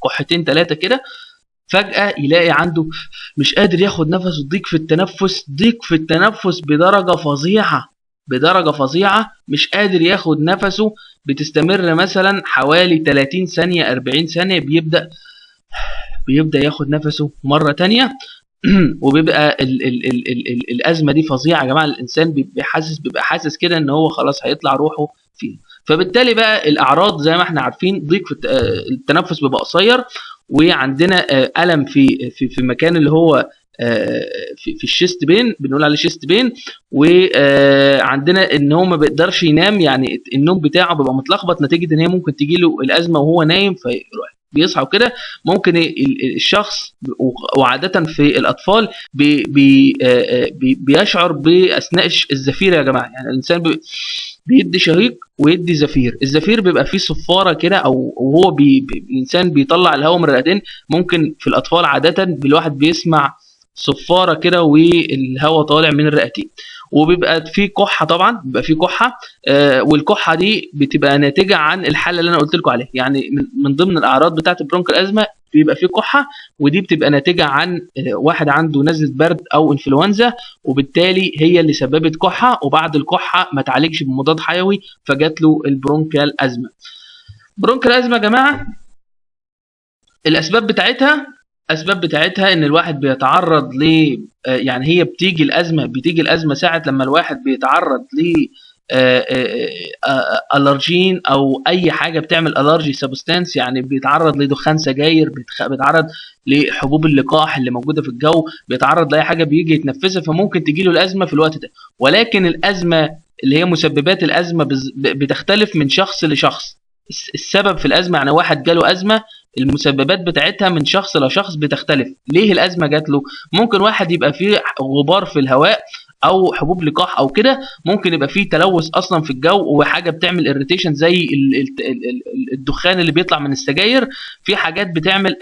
كحتين ثلاثه كده، فجاه يلاقي عنده مش قادر ياخد نفسه، ضيق في التنفس بدرجه فظيعه، مش قادر ياخد نفسه، بتستمر مثلا حوالي 30 ثانيه 40 ثانيه، بيبدا ياخد نفسه مره تانية. وبيبقى الازمه دي فظيعه يا جماعه. الانسان بيبقى حاسس كده ان هو خلاص هيطلع روحه فيه. فبالتالي بقى الاعراض زي ما احنا عارفين، ضيق في التنفس بيبقى قصير، وعندنا الم في مكان اللي هو في الشيست بين، بنقول عليه شيست بين. وعندنا ان هو ما بيقدرش ينام، يعني النوم بتاعه بيبقى متلخبط نتيجه ان هي ممكن تجي له الازمه وهو نايم فيروح بيصحى وكده. ممكن الشخص وعاده في الاطفال بيشعر باثناء الزفير يا جماعه، يعني الانسان بيدي شهيق ويدي زفير. الزفير بيبقى فيه صفاره كده، او وهو الانسان بيطلع الهواء من الرئتين. ممكن في الاطفال عاده الواحد بيسمع صفاره كده والهواء طالع من الرئتين. وبيبقى في كحه، طبعا بيبقى في كحه، والكحه دي بتبقى ناتجه عن الحاله اللي انا قلت لكم عليها. يعني من ضمن الاعراض بتاعه البرونكال ازمه بيبقى في كحه، ودي بتبقى ناتجه عن واحد عنده نزله برد او انفلونزا، وبالتالي هي اللي سببت كحه، وبعد الكحه ما تعالجش بمضاد حيوي فجات له البرونكال ازمه. برونكال ازمه يا جماعه الاسباب بتاعتها ان الواحد بيتعرض ل يعني هي بتيجي الازمه ساعه لما الواحد بيتعرض ل الرجين او اي حاجه بتعمل الرجي سبستانس، يعني بيتعرض لدخان سجاير، بيتعرض لحبوب اللقاح اللي موجوده في الجو، بيتعرض لاي حاجه بيجي يتنفسها، فممكن تجي له الازمه في الوقت ده. ولكن الازمه اللي هي مسببات الازمه بتختلف من شخص لشخص. السبب في الازمه، يعني واحد جاله ازمه المسببات بتاعتها من شخص لشخص بتختلف. ليه الازمه جات له؟ ممكن واحد يبقى فيه غبار في الهواء او حبوب لقاح او كده، ممكن يبقى فيه تلوث اصلا في الجو وحاجه بتعمل اريتيشن زي الدخان اللي بيطلع من السجاير. في حاجات بتعمل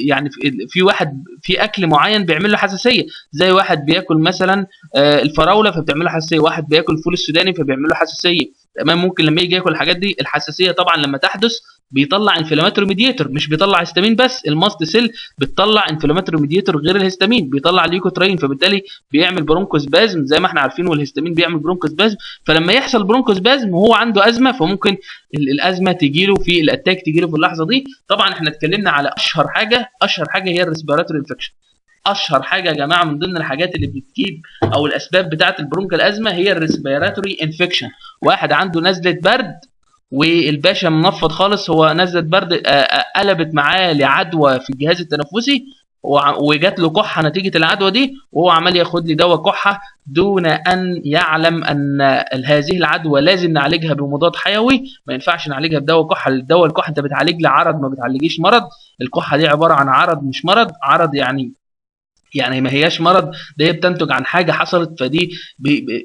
يعني في واحد في اكل معين بيعمل له حساسيه، زي واحد بياكل مثلا الفراوله فبتعمل له حساسيه، واحد بياكل الفول السوداني فبيعمل له حساسيه. تمام. ممكن لما يجي ياكل الحاجات دي، الحساسيه طبعا لما تحدث بيطلع انفلاماتوري ميديتور، مش بيطلع هيستامين بس. الماست سيل بتطلع انفلاماتوري ميديتور غير الهيستامين، بيطلع ليوكوترين، فبالتالي بيعمل برونكوسبازم زي ما احنا عارفين، والهيستامين بيعمل برونكوسبازم. فلما يحصل برونكوسبازم وهو عنده ازمه، فممكن الازمه تجي له في الاتاك، تجي له في اللحظه دي. طبعا احنا اتكلمنا على اشهر حاجه هي الريسبيراتوري انفكشن. اشهر حاجه يا جماعه من ضمن الحاجات اللي بتجيب او الاسباب بتاعه البرونكال ازمه هي الريسبيراتوري انفكشن. واحد عنده نزله برد والباشا منفض خالص، هو نزله برد قلبت معاه لعدوى في الجهاز التنفسي، وجات له كحه نتيجه العدوى دي، وهو عمال ياخد لي دواء كحه دون ان يعلم ان هذه العدوى لازم نعالجها بمضاد حيوي. ما ينفعش نعالجها بدواء كحه. الدواء الكحه انت بتعالج لي عرض، ما بتعالجيش مرض. الكحه دي عباره عن عرض مش مرض. عرض يعني ما هياش مرض، ده هي بتنتج عن حاجه حصلت، فدي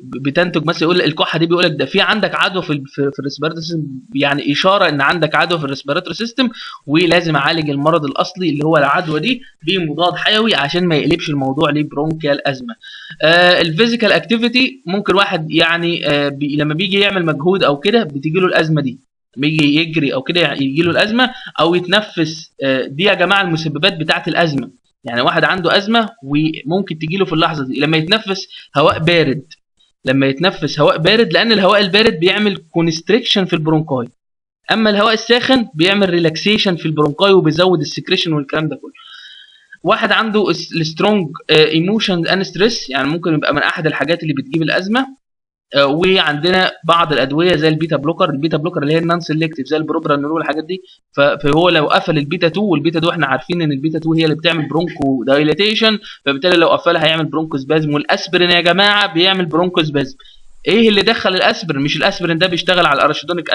بتنتج مثلا يقول الكحه دي بيقول لك ده في عندك عدوى في الريسبيراتوري سيستم، يعني اشاره ان عندك عدوى في الريسبيراتوري سيستم، ولازم اعالج المرض الاصلي اللي هو العدوى دي بمضاد حيوي عشان ما يقلبش الموضوع لبرونكيال ازمه. الفيزيكال اكتيفيتي، ممكن واحد يعني لما بيجي يعمل مجهود او كده بتيجي له الازمه دي، بيجي يجري او كده يجي له الازمه، او يتنفس. دي يا جماعه المسببات بتاعه الازمه. يعني واحد عنده ازمه وممكن تجي له في اللحظه دي لما يتنفس هواء بارد. لما يتنفس هواء بارد، لان الهواء البارد بيعمل كونستريكشن في البرونكاي، اما الهواء الساخن بيعمل ريلاكسيشن في البرونكاي وبيزود السكريشن والكلام ده كله. واحد عنده السترونج ايموشن اند ستريس، يعني ممكن يبقى من احد الحاجات اللي بتجيب الازمه. وعندنا بعض الادويه زي البيتا بلوكر. البيتا بلوكر اللي هي النون سيلكتيف زي البروبرانول والحاجات دي، فهو لو قفل البيتا 2، والبيتا 2 احنا عارفين ان البيتا 2 هي اللي بتعمل برونكو دايليتيشن، فبالتالي لو قفلها هيعمل برونكو سبازم. والاسبرين يا جماعه بيعمل برونكو سبازم. ايه اللي دخل الاسبرين؟ مش الاسبرين ده بيشتغل على الاراشيدونيك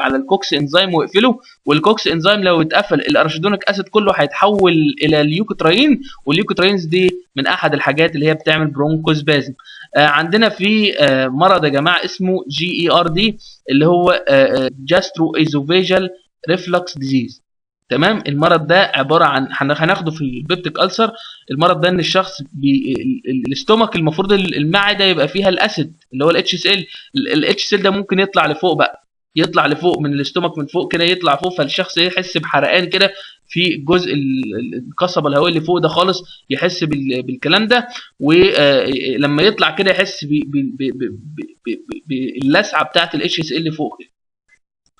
على الكوكس انزيم ويقفله، والكوكس انزيم لو اتقفل الاراشيدونيك اسيد كله هيتحول الى اليوكوتراين، والليوكوتراينز دي من احد الحاجات اللي هي بتعمل برونكو سبازم. عندنا في مرض يا جماعه اسمه GERD، اللي هو جاسترو ايزوفيجال ريفلكس ديزيز. تمام. المرض ده عباره عن هناخده في البيبتيك ألسر. المرض ده ان الشخص الاستومك المفروض المعده يبقى فيها الاسيد اللي هو الاتش اس ال. الاتش اس ال ده ممكن يطلع لفوق بقى، يطلع لفوق من الاستومك من فوق كده، يطلع فوق، فالشخص يحس بحرقان كده في جزء القصبه الهوائيه اللي فوق ده خالص، يحس بالكلام ده. ولما يطلع كده يحس باللسعه بتاعه الاتش اس ال فوق كده.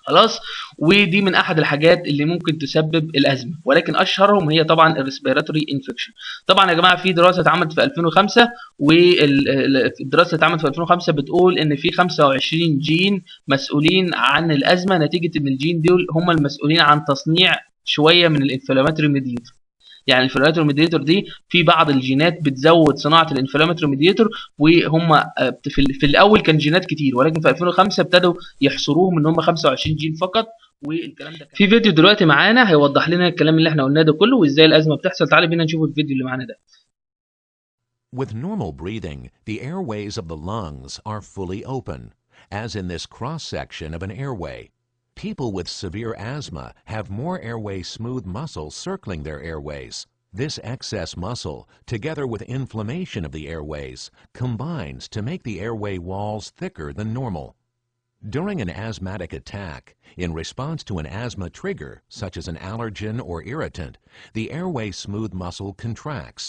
خلاص. ودي من احد الحاجات اللي ممكن تسبب الازمه، ولكن اشهرهم هي طبعا الريسبيراتوري انفكشن. طبعا يا جماعه في دراسه اتعملت في 2005، والدراسه اللي اتعملت في 2005 بتقول ان في 25 جين مسؤولين عن الازمه، نتيجه ان الجين دول هم المسؤولين عن تصنيع شويه من الانفلاماتوري ميديتور. يعني الانفلاماتوري ميديتور دي في بعض الجينات بتزود صناعه الانفلاماتوري ميديتور، وهم في الاول كان جينات كتير، ولكن في 2005 ابتدوا يحصروهم ان هم 25 جين فقط. والكلام ده في فيديو دلوقتي معانا هيوضح لنا الكلام اللي احنا قلناه ده كله وازاي الازمه بتحصل. تعالى بينا نشوف الفيديو اللي معانا ده. With normal breathing, the airways of the lungs are fully open, as in this cross-section of an airway. People with severe asthma have more airway smooth muscle circling their airways. This excess muscle, together with inflammation of the airways, combines to make the airway walls thicker than normal. During an asthmatic attack, in response to an asthma trigger, such as an allergen or irritant, the airway smooth muscle contracts,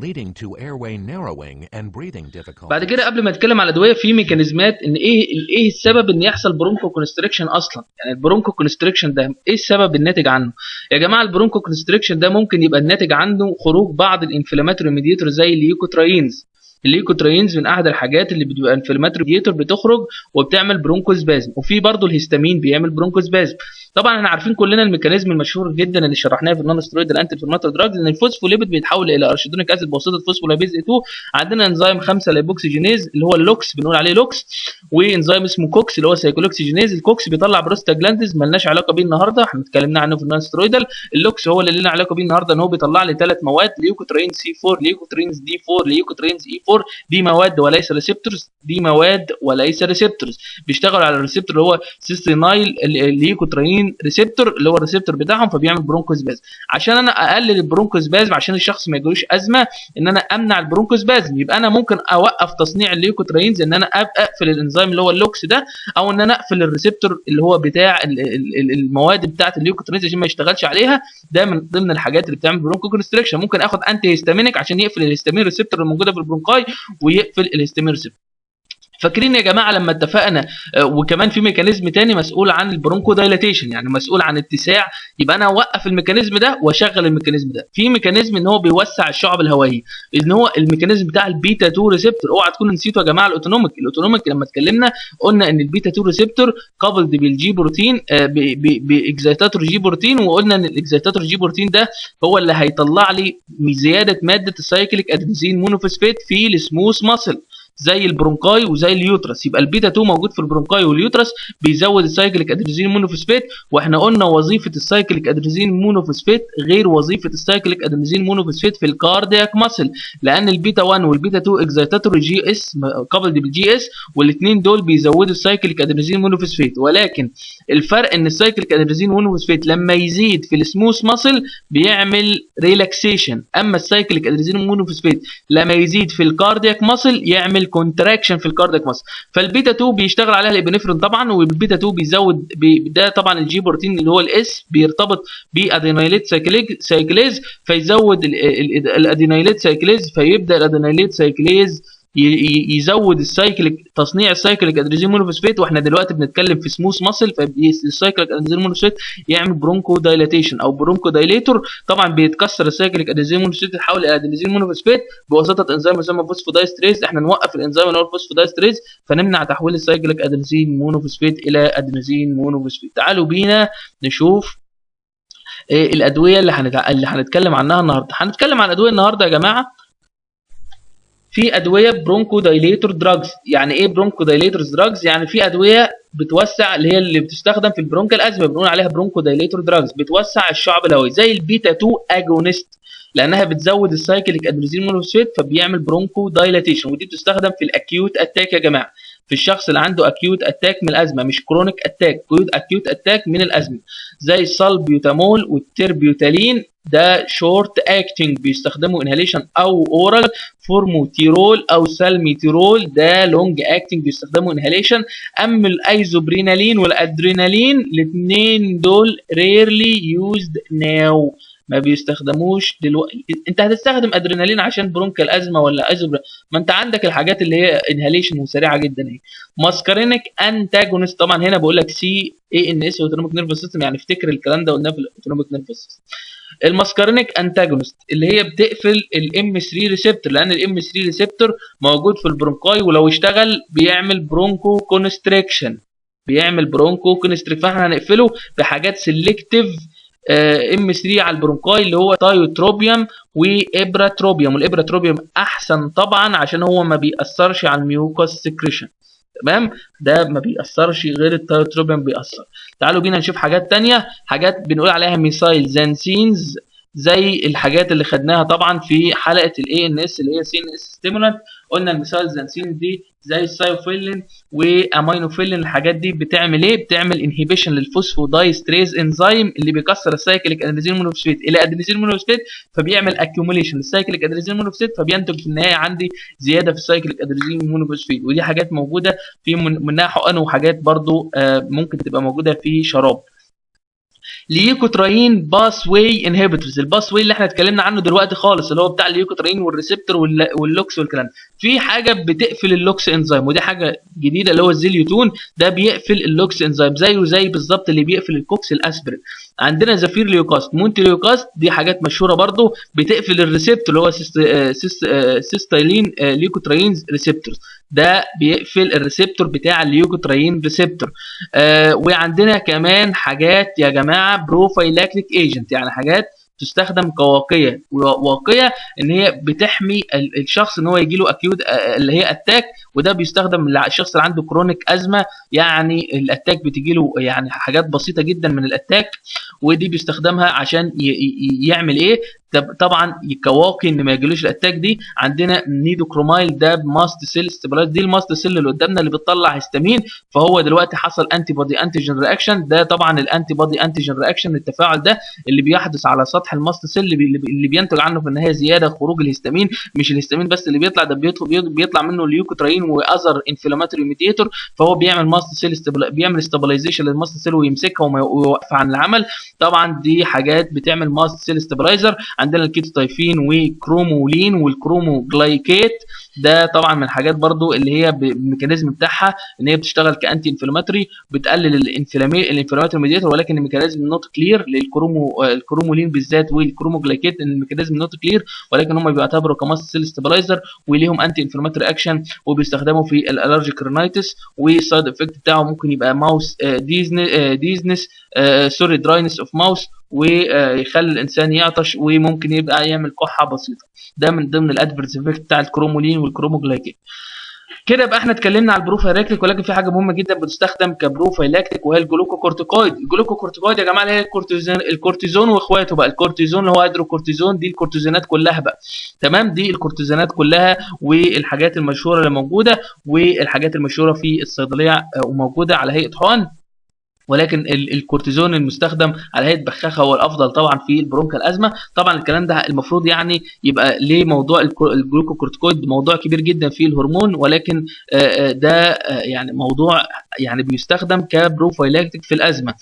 leading to airway narrowing and breathing difficulties. بعد كده قبل ما اتكلم على الادويه، في ميكانيزمات ان ايه السبب ان يحصل برونكو كونستريكشن اصلا. يعني البرونكو كونستريكشن ده ايه السبب الناتج عنه؟ يا جماعه البرونكو كونستريكشن ده ممكن يبقى الناتج عنه خروج بعض الانفلاماتوري ميديتور زي الليوكوتراينز. الليوكوتراينز من احد الحاجات اللي بتبقى انفلاماتوري ميديتور بتخرج وبتعمل برونكوسبازم. وفي برضه الهستامين بيعمل برونكوسبازم. طبعا احنا عارفين كلنا الميكانيزم المشهور جدا اللي شرحناه في النون ستيرويدال انتي انفلاماتوري دراجز، ان الفوسفوليبيد بيتحول الى ارشيدونيك اسيد بواسطه فوسفولايبيز اي 2. عندنا انزيم 5 لايبوكسيجينيز اللي هو اللوكس، بنقول عليه لوكس، وانزيم اسمه كوكس اللي هو سايكلوكسيجينيز. الكوكس بيطلع بروستاجلاندز مالناش علاقه بيه النهارده، احنا اتكلمنا عنه في النون ستيرويدال. اللوكس هو اللي لنا علاقه بيه النهارده، ان هو بيطلع لي 3 مواد: ليوكوترين سي 4، ليوكوترينز دي 4، ليوكوترينز اي 4. دي مواد وليس ريسبتورز، دي مواد وليس ريسبتورز، بيشتغلوا على الريسبتور اللي هو سيستينايل ليوكوترين ريسبتور اللي هو الريسبتور بتاعهم، فبيعمل برونكوسبازم. عشان انا اقلل البرونكوسبازم، عشان الشخص ما يجيلوش ازمه، ان انا امنع البرونكوسبازم، يبقى انا ممكن اوقف تصنيع الليوكوترينز، ان انا اقفل الانزيم اللي هو اللوكس ده، او ان انا اقفل الريسبتور اللي هو بتاع المواد بتاعه الليوكوترينز عشان ما يشتغلش عليها. ده من ضمن الحاجات اللي بتعمل برونكو كونستريكشن. ممكن اخد انتي هيستامينيك عشان يقفل الهيستامين ريسبتور الموجوده في البرونكاي ويقفل الهيستامين ريسبتور. فاكرين يا جماعه لما اتفقنا؟ وكمان في ميكانيزم تاني مسؤول عن البرونكو دايلاتيشن، يعني مسؤول عن اتساع، يبقى انا اوقف الميكانيزم ده واشغل الميكانيزم ده. في ميكانيزم ان هو بيوسع الشعب الهوائيه، ان هو الميكانيزم بتاع البيتا 2 ريسبتور. اوعى تكونوا نسيتوا يا جماعه الاوتونوميك لما اتكلمنا قلنا ان البيتا 2 ريسبتور قابلد بالجي بروتين، باكزيتاتور جي بروتين، وقلنا ان الاكزيتاتور جي بروتين ده هو اللي هيطلع لي زياده ماده السايكليك ادرينالين مونوفوسفات في السموث ماسل زي البرونكاي وزي اليوترس. يبقى البيتا 2 موجود في البرونكاي واليوترس، بيزود السايكليك ادرينالين مونوفوسفات. واحنا قلنا وظيفه السايكليك ادرينالين مونوفوسفات غير وظيفه السايكليك ادرينالين مونوفوسفات في الكاردياك ماسل، لان البيتا 1 والبيتا 2 اكزيتاتور جي اس قبل بالجي اس، والاثنين دول بيزودوا السايكليك ادرينالين مونوفوسفات. ولكن الفرق ان السايكليك ادرينالين مونوفوسفات لما يزيد في السموث ماسل بيعمل ريلاكسيشن، اما السايكليك ادرينالين مونوفوسفات لما يزيد في الكاردياك ماسل يعمل كونتراكشن في الكاردياك ماسل. فالبيتا 2 بيشتغل عليها الابنفرين طبعا، والبيتا 2 بيزود ده طبعا الجي بروتين اللي هو الاس بيرتبط بادينايليت سايكليز، فيزود الادينايليت سايكليز، فيبدا الادينايليت سايكليز يزود السايكليك، تصنيع السايكليك ادرينالين مونوفوسفات. واحنا دلوقتي بنتكلم في سموث ماسل، فالسايكليك ادرينالين مونوفوسفات يعمل برونكو دايلاتيشن او برونكو دايليتور. طبعا بيتكسر السايكليك ادرينالين مونوفوسفات يتحول الى ادرينالين مونوفوسفات بواسطه انزيم يسمى فوسفودايستريز. احنا نوقف الانزيم اللي هو الفوسفودايستريز فنمنع تحويل السايكليك ادرينالين مونوفوسفات الى ادرينالين مونوفوسفات. تعالوا بينا نشوف الادويه اللي هنتكلم عنها النهارده. هنتكلم عن ادويه النهارده يا جماعه. في ادويه برونكو دايليتور دراجز. يعني ايه برونكو دايليتور دراجز؟ يعني في ادويه بتوسع، اللي هي اللي بتستخدم في البرونكال ازمه، بنقول عليها برونكو دايليتور دراجز، بتوسع الشعب الهوائي، زي البيتا 2 اجونست، لانها بتزود السايكليك ادرينالين مونوفوسفات فبيعمل برونكو دايلاتيشن. ودي بتستخدم في الاكيوت اتاك يا جماعه، في الشخص اللي عنده اكيوت اتاك من الازمه، مش كرونيك اتاك، اكيوت اتاك من الازمه، زي السالبيوتامول والتربيوتالين. ده شورت اكتنج بيستخدموا انهاليشن او اورال. فورموتيرول او سالميتيرول ده لونج اكتنج بيستخدموا انهاليشن. اما الايزوبرينالين والادرينالين الاثنين دول ريرلي يوزد ناو، ما بيستخدموش دلوقتي. انت هتستخدم ادرينالين عشان برونكال ازمه ولا ايزوبر؟ ما انت عندك الحاجات اللي هي انهاليشن وسريعه جدا اهي. ماسكارينيك انتاجونست، طبعا هنا بقول لك سي اي ان اس اوتونوميك نيرفس سيستم، يعني افتكر الكلام ده قلناه في الاوتونوميك نيرفس سيستم. الماسكارينيك انتاجونست اللي هي بتقفل الام 3 ريسبتور، لان الام 3 ريسبتور موجود في البرونكاي، ولو اشتغل بيعمل برونكو كونستريكشن، فاحنا هنقفله بحاجات سيلكتيف ام 3 على البرونكاي، اللي هو تايوتروبيوم وابراتروبيوم. والابراتروبيوم احسن طبعا عشان هو ما بيأثرش على الميوكاس سكريشن، تمام؟ ده ما بيأثرش، غير التايوتروبيوم بيأثر. تعالوا بينا نشوف حاجات تانية، حاجات بنقول عليها ميثايل زانسينز، زي الحاجات اللي خدناها طبعا في حلقه الاي ان اس اللي هي سي ان اس ستيمولانت. قلنا الميثايل زانسين دي زي السايوفيلين وامينوفيلين. الحاجات دي بتعمل ايه؟ بتعمل انهيبيشن للفوسفودايستريز انزيم اللي بيكسر السايكليك ادرينالين مونوفوسفات الى ادرينالين مونوفوسفات، فبيعمل اكيوميليشن للسايكليك ادرينالين مونوفوسفات، فبينتج في النهايه عندي زياده في السايكليك ادرينالين مونوفوسفات. ودي حاجات موجوده في منها حقن، وحاجات برضو ممكن تبقى موجوده في شراب. ليوكوتراين باس واي انهبيتورز، الباس واي اللي احنا اتكلمنا عنه دلوقتي خالص، اللي هو بتاع الليوكوتراين والريسبتور واللوكس والكلام. في حاجه بتقفل اللوكس انزيم، ودي حاجه جديده اللي هو الزيليوتون، ده بيقفل اللوكس انزيم زيه زي بالظبط اللي بيقفل الكوكس الاسبرين. عندنا زفير ليوكاست، مونتي ليوكاست، دي حاجات مشهوره برضو، بتقفل الريسبتور اللي هو سيستايلين ليوكوترينز ريسبتور، ده بيقفل الريسبتور بتاع الليوكوتريين ريسبتور. وعندنا كمان حاجات يا جماعه بروفايلاكتيك ايجنت، يعني حاجات تستخدم كواقيه، واقيه ان هي بتحمي الشخص ان هو يجي له اكيوت اللي هي اتاك، وده بيستخدم للشخص اللي عنده كرونيك ازمه، يعني الاتاك بتجي له يعني حاجات بسيطه جدا من الاتاك، ودي بيستخدمها عشان يعمل ايه؟ طبعا كواقي ان ما يجيلوش الاتاك دي. عندنا نيدوكرومايل، ده ماست سيل ستابلايز، دي الماست سيل اللي قدامنا اللي بتطلع هيستامين، فهو دلوقتي حصل انتي بودي انتيجين رياكشن، ده طبعا الانتي بودي انتيجين رياكشن، التفاعل ده اللي بيحدث على سطح الماست سيل اللي بينتج عنه في النهايه زياده خروج الهستامين. مش الهستامين بس اللي بيطلع، ده بيطلع منه اليوكوتراين واذر انفلاماتوري ميديتور، فهو بيعمل ماست سيل بيعمل ستابلايزيشن للماست سيل ويمسكها ويوقفها عن العمل. طبعا دي حاجات بتعمل ماست سيل ستابلايزر. عندنا الكيتوتايفين وكرومولين والكروموجلايكيت، ده طبعا من الحاجات برضو اللي هي الميكانيزم بتاعها ان هي بتشتغل كانتي انفلاماتوري، بتقلل الانفلاماتوري ميديتور، ولكن الميكانيزم نوت كلير الكرومولين بالذات والكروموجلايكيت، ان الميكانيزم نوت كلير، ولكن هم بيعتبروا كماست سيل ستابلايزر وليهم انتي انفلاماتوري اكشن، وبيستخدموا في الالرجيك رينايتس، والسايد افكت بتاعه ممكن يبقى ماوس ديزنس سوري دراينس اوف ماوس، ويخلي الانسان يعطش، وممكن يبقى يعمل كحه بسيطه. ده من ضمن الادفيرس افكت بتاع الكرومولين والكروموجلايكيت. كده يبقى احنا اتكلمنا على البروفايلاكتيك، ولكن في حاجه مهمه جدا بتستخدم كبروفايلاكتيك وهي الجلوكوكورتيكويد. الجلوكوكورتيكويد يا جماعه هي الكورتيزون واخواته بقى، الكورتيزون اللي هو هيدروكورتيزون، دي الكورتيزونات كلها بقى، تمام، دي الكورتيزونات كلها والحاجات المشهوره اللي موجوده، والحاجات المشهوره في الصيدليه وموجوده على هيئه حقن، ولكن الكورتيزون المستخدم على هيئه بخاخه هو الافضل طبعا في البرونكال ازمه. طبعا الكلام ده المفروض يعني يبقى ليه موضوع الجلوكوكورتيكويد موضوع كبير جدا في الهرمون، ولكن ده يعني موضوع يعني بيستخدم كبروفايلاكتيك في الازمه.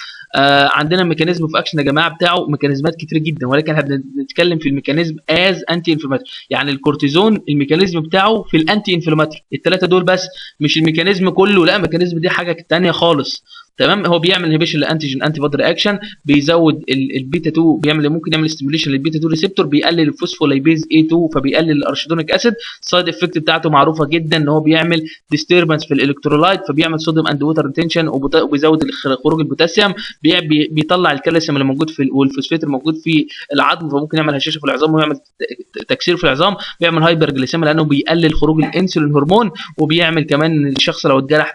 عندنا ميكانيزم في اكشن يا جماعه بتاعه ميكانيزمات كتير جدا، ولكن احنا بنتكلم في الميكانيزم از انتي انفلاماتوري، يعني الكورتيزون الميكانيزم بتاعه في الانتي انفلاماتوري، الثلاثه دول بس، مش الميكانيزم كله، لا الميكانيزم دي حاجه ثانيه خالص، تمام. هو بيعمل انهبيشن للانتيجين انتي بودي رياكشن، بيزود البيتا 2، ممكن يعمل ستيميوليشن للبيتا 2 ريسبتور، بيقلل الفوسفولايبيز A2 فبيقلل الارشيدونيك اسيد. السايد افكت بتاعته معروفه جدا ان هو بيعمل ديستربنس في الالكترولايت، فبيعمل صوديوم اند ووتر ريتنشن، وبيزود خروج البوتاسيوم، بيطلع الكالسيوم اللي موجود في والفوسفات الموجود في العظم، فممكن يعمل هشاشه في العظام ويعمل تكسير في العظام، بيعمل هايبر جليسيميا لانه بيقلل خروج الانسولين هرمون، وبيعمل كمان الشخص لو اتجرح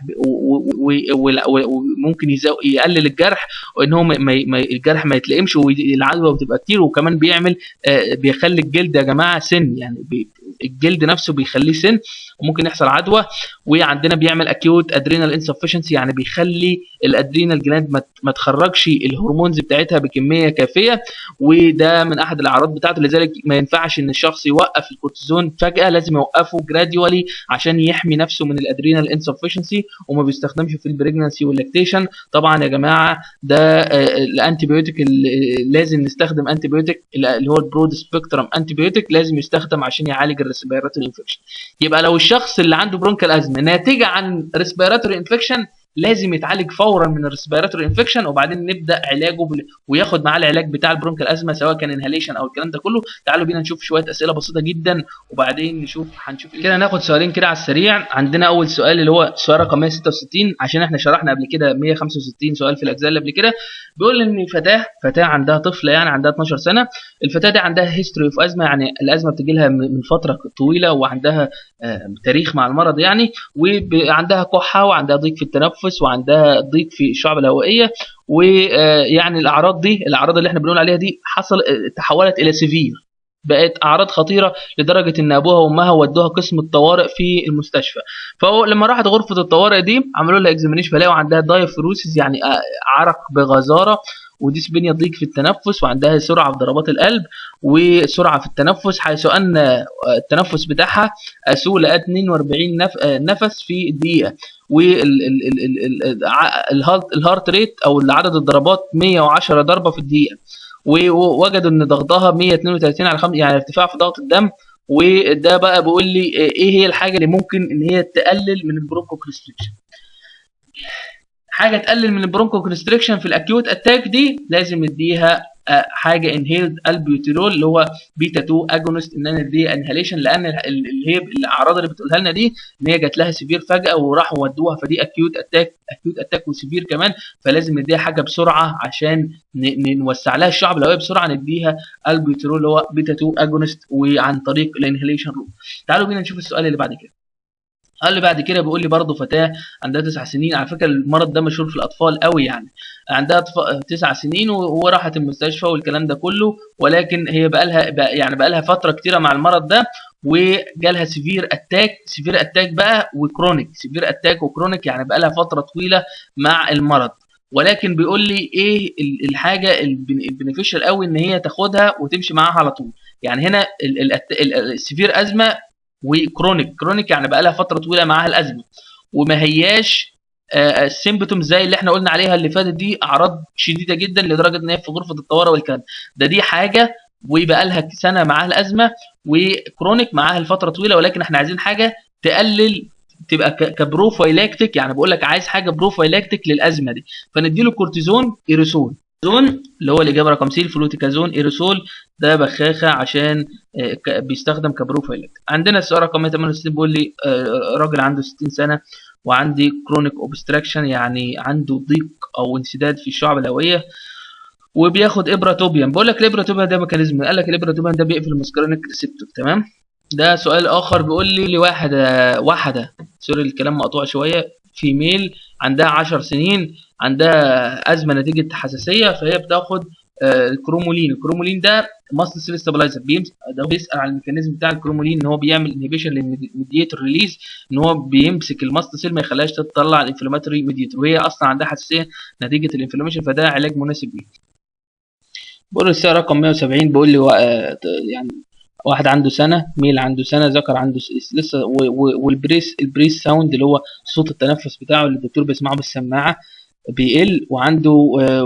وممكن يقلل الجرح، وان هو الجرح ما يتلقمش والعدوى بتبقى كتير، وكمان بيعمل بيخلي الجلد يا جماعه سن، يعني الجلد نفسه بيخليه سن وممكن يحصل عدوى. وعندنا بيعمل اكيوت ادرينال انسفشنسي، يعني بيخلي الادرينال جلاند ما تخرجش الهرمونز بتاعتها بكميه كافيه، وده من احد الاعراض بتاعته. لذلك ما ينفعش ان الشخص يوقف الكورتيزون فجاه، لازم يوقفه جراديوالي عشان يحمي نفسه من الادرينال انسفشنسي، وما بيستخدمش في البريجنانسي واللاكتيشن. طبعا يا جماعه ده الانتيبيوتيك لازم نستخدم انتيبيوتيك اللي هو البرود سبيكترم انتيبيوتيك، لازم يستخدم عشان يعالج الريسبيراتوري انفكشن. يبقى لو الشخص اللي عنده برونكال ازمه ناتجه عن ريسبيراتوري انفكشن لازم يتعالج فورا من الريسبيراتوري انفكشن، وبعدين نبدا علاجه وياخد معاه العلاج بتاع البرونكال ازمه سواء كان انهاليشن او الكلام ده كله. تعالوا بينا نشوف شويه اسئله بسيطه جدا وبعدين هنشوف كده، ناخد سؤالين كده على السريع. عندنا اول سؤال اللي هو سؤال رقم 166، عشان احنا شرحنا قبل كده 165 سؤال في الاجزاء اللي قبل كده. بيقول ان فتاه عندها طفله، يعني عندها 12 سنه، الفتاه دي عندها هيستوري اوف ازمه، يعني الازمه بتجي لها من فتره طويله وعندها تاريخ مع المرض يعني، وعندها كحه وعندها ضيق في التنفس وعندها ضيق في الشعب الهوائيه، ويعني الاعراض اللي احنا بنقول عليها دي تحولت الى سيفير، بقت اعراض خطيره لدرجه ان ابوها وامها ودوها قسم الطوارئ في المستشفى. فهو لما راحت غرفه الطوارئ دي عملوا لها اكزامينيشن، فلاقوا عندها دايفروسيس، يعني عرق بغزاره، وديسبينيا ضيق في التنفس، وعندها سرعه في ضربات القلب وسرعه في التنفس، حيث ان التنفس بتاعها لقت 42 نفس في الدقيقه، والهارت ريت او عدد الضربات 110 ضربه في الدقيقه، ووجدوا ان ضغطها 132 على 5، يعني ارتفاع في ضغط الدم. وده بقى بيقول لي ايه هي الحاجه اللي ممكن ان هي تقلل من البرونكو كونستريكشن. حاجه تقلل من البرونكو كونستريكشن في الاكيوت اتاك دي، لازم نديها حاجه انهيلد البيوتيرول اللي هو بيتا 2 اجونست، ان انا اديها انهاليشن، لان اللي هي الاعراض اللي بتقولها لنا دي ان هي جات لها سيفير فجاه وراحوا ودوها، فدي اكيوت اتاك وسيفير كمان، فلازم نديها حاجه بسرعه عشان نوسع لها الشعب الهوائي بسرعه، نديها البيوتيرول اللي هو بيتا 2 اجونست وعن طريق الانهاليشن روت. تعالوا بينا نشوف السؤال اللي بعد كده. قال لي بعد كده بيقول لي برضه فتاه عندها 9 سنين، على فكره المرض ده مشهور في الاطفال قوي يعني، عندها 9 سنين وراحت المستشفى والكلام ده كله، ولكن هي بقى لها فتره كتيره مع المرض ده، وجالها سيفير اتاك بقى وكرونيك، سيفير اتاك وكرونيك، يعني بقى لها فتره طويله مع المرض. ولكن بيقول لي ايه الحاجه البنفيشال قوي ان هي تاخدها وتمشي معاها على طول. يعني هنا السيفير ازمه كرونيك يعني بقى لها فتره طويله معاها الازمه، وما هياش السيمبتوم زي اللي احنا قلنا عليها اللي فاتت دي، اعراض شديده جدا لدرجه ان هي في غرفه الطوارئ والكلام ده. دي حاجه ويبقى لها سنه معاها الازمه وكرونيك معاها الفتره طويله، ولكن احنا عايزين حاجه تقلل، تبقى كبروفايلاكتيك، يعني بقول لك عايز حاجه بروفايلاكتيك للازمه دي، فنديله كورتيزون ايروسول اللي هو الاجابه رقم سي، الفلوتيكازون ايروسول، ده بخاخه عشان بيستخدم كبروفايلاكتيك. عندنا السؤال رقم 168 بيقول لي راجل عنده 60 سنه وعندي كرونيك اوبستراكشن، يعني عنده ضيق او انسداد في الشعب الهوائيه، وبياخد ابراتوبيان. بقول لك الابراتوبيان ده ميكانيزم، قال لك الابراتوبيان ده بيقفل المسكرينيك ريسبتور، تمام. ده سؤال اخر بيقول لي لواحده سوري الكلام مقطوع شويه، فيميل عندها 10 سنين، عندها ازمه نتيجه حساسيه، فهي بتاخد الكرومولين ده ماست سيل ستابلايزر، ده بيسال على الميكانيزم بتاع الكرومولين، ان هو بيعمل انهبيشن للميديتور ريليز، ان هو بيمسك الماست سيل ما يخليهاش تطلع الانفلاماتوري ميديتور، وهي اصلا عندها حساسيه نتيجه الانفلاميشن، فده علاج مناسب ليه. بقول السؤال رقم 170 بيقول لي يعني واحد عنده سنة، ميل عنده سنة، ذكر عنده لسه، البريس ساوند اللي هو صوت التنفس بتاعه اللي الدكتور بيسمعه بالسماعة بيقل، وعنده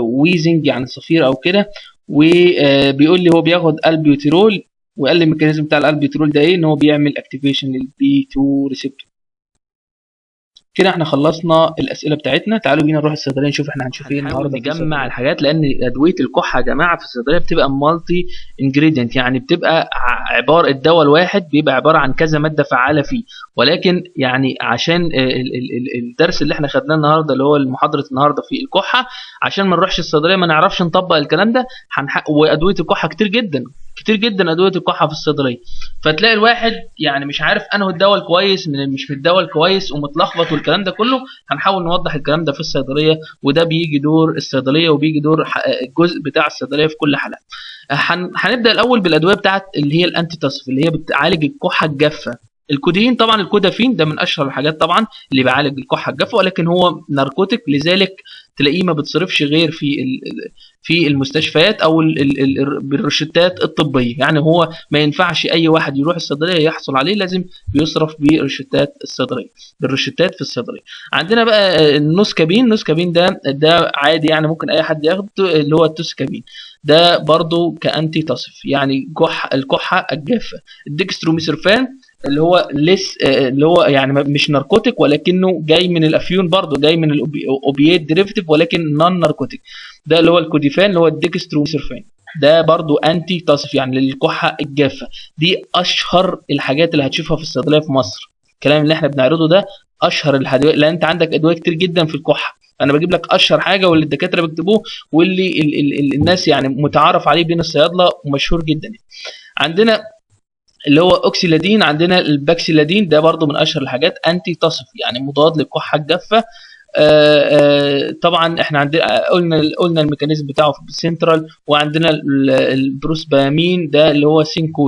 ويزنج يعني صفير او كده، وبيقول لي هو بياخد البيوتيرول، وقال لي الميكانيزم بتاع الالبيوتيرول ده ايه، ان هو بيعمل اكتيفيشن للبي 2 ريسبتور. كده احنا خلصنا الاسئله بتاعتنا. تعالوا بينا نروح الصيدليه نشوف احنا هنشوف ايه النهارده. نجمع الحاجات، لان ادويه الكحه يا جماعه في الصيدليه بتبقى مالتي انجريدينت، يعني بتبقى عباره الدواء الواحد بيبقى عباره عن كذا ماده فعاله فيه، ولكن يعني عشان الدرس اللي احنا خدناه النهارده اللي هو محاضره النهارده في الكحه، عشان ما نروحش الصيدليه ما نعرفش نطبق الكلام ده، وادويه الكحه كتير جدا ادويه الكحه في الصيدليه، فتلاقي الواحد يعني مش عارف انه الدواء الكويس مش من الدواء الكويس ومتلخبط والكلام ده كله. هنحاول نوضح الكلام ده في الصيدليه، وده بيجي دور الصيدليه وبيجي دور الجزء بتاع الصيدليه في كل حلقه. هنبدا الاول بالادويه بتاعت اللي هي الانتي تصف اللي هي بتعالج الكحه الجافه. الكودين طبعا، الكودافين ده من اشهر الحاجات طبعا اللي بيعالج الكحه الجافه، ولكن هو ناركوتيك، لذلك تلاقيه ما بتصرفش غير في المستشفيات او بالروشتات الطبيه، يعني هو ما ينفعش اي واحد يروح الصيدليه يحصل عليه، لازم بيصرف بالروشتات الصيدليه، بالروشتات في الصيدليه. عندنا بقى النوسكابين ده عادي، يعني ممكن اي حد ياخده، اللي هو التوسكابين ده برضو كانتي تصف، يعني الكحه الجافه. الديكستروميثورفان اللي هو يعني مش ناركوتيك، ولكنه جاي من الافيون، برضه جاي من الاوبيات ديريفيتيف، ولكن نون ناركوتيك، ده اللي هو الكوديفان اللي هو الديكستروميثورفان، ده برضه انتي تصف يعني للكحه الجافه. دي اشهر الحاجات اللي هتشوفها في الصيدليه في مصر، الكلام اللي احنا بنعرضه ده اشهر الادويه، لان انت عندك ادويه كتير جدا في الكحه، انا بجيب لك اشهر حاجه واللي الدكاتره بيكتبوه واللي الناس يعني متعارف عليه بين الصيادله ومشهور جدا. عندنا اللي هو اوكسيلادين، عندنا الباكسيلادين، ده برضو من اشهر الحاجات انتي تصف يعني مضاد للكحه الجافه. طبعا احنا عندنا قلنا الميكانيزم بتاعه في السنترال، وعندنا البروسبامين ده اللي هو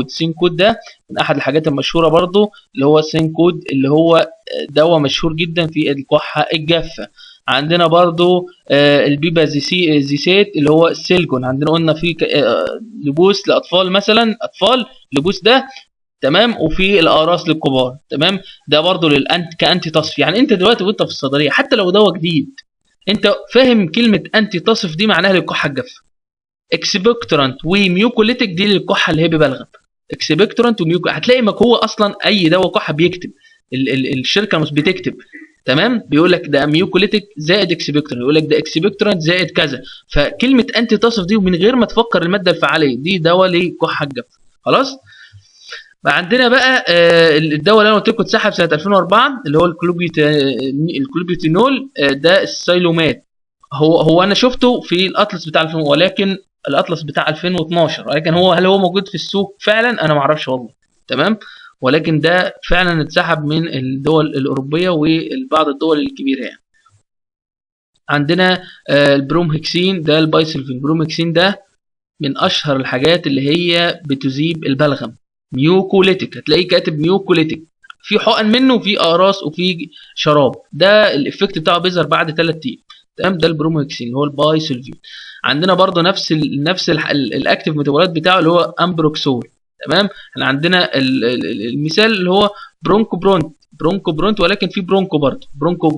سينكود ده من احد الحاجات المشهوره برضو، اللي هو سينكود اللي هو دواء مشهور جدا في الكحه الجافه. عندنا برضو البيبا زيسات اللي هو السيلجون، عندنا قلنا في لبوس لاطفال مثلا، لبوس ده تمام، وفي الاقراص للكبار تمام، ده برضو كانتي تصف. يعني انت دلوقتي وانت في الصيدليه حتى لو دواء جديد انت فاهم كلمه انتي تصف دي معناها للكحه الجافه. اكسبكتورانت وميوكوليتيك دي للكحه اللي هي ببلغم، اكسبكتورانت هتلاقي هو اصلا اي دواء كحه بيكتب الشركه مش بتكتب تمام، بيقول لك ده ميوكوليتيك زائد اكسبكتورانت، يقول لك ده اكسبكتورانت زائد كذا. فكلمه انتي تصف دي ومن غير ما تفكر الماده الفعاله دي دواء لكحه الجبهه. خلاص. عندنا بقى الدواء اللي انا قلت لكم اتسحب سنه 2004 اللي هو الكلوبيوتينول، ده السايلومات. هو انا شفته في الاطلس بتاع 2000، ولكن الاطلس بتاع 2012، ولكن هل هو موجود في السوق فعلا؟ انا ما اعرفش والله. تمام. ولكن ده فعلا اتسحب من الدول الاوروبيه وبعض الدول الكبيره يعني. عندنا البرومهكسين، ده البايسلفين. البرومهكسين ده من اشهر الحاجات اللي هي بتذيب البلغم، ميوكوليتيك، هتلاقيه كاتب ميوكوليتيك، في حقن منه وفي اقراص وفي شراب. ده الافكت بتاعه بيظهر بعد 3 ايام. تمام. ده البرومهكسين اللي هو البايسلفين. عندنا برضو نفس الاكتيف ميتابولايت بتاعه اللي هو امبروكسول. تمام. احنا عندنا المثال اللي هو برونكو برونت، ولكن في برونكو برضه برونكو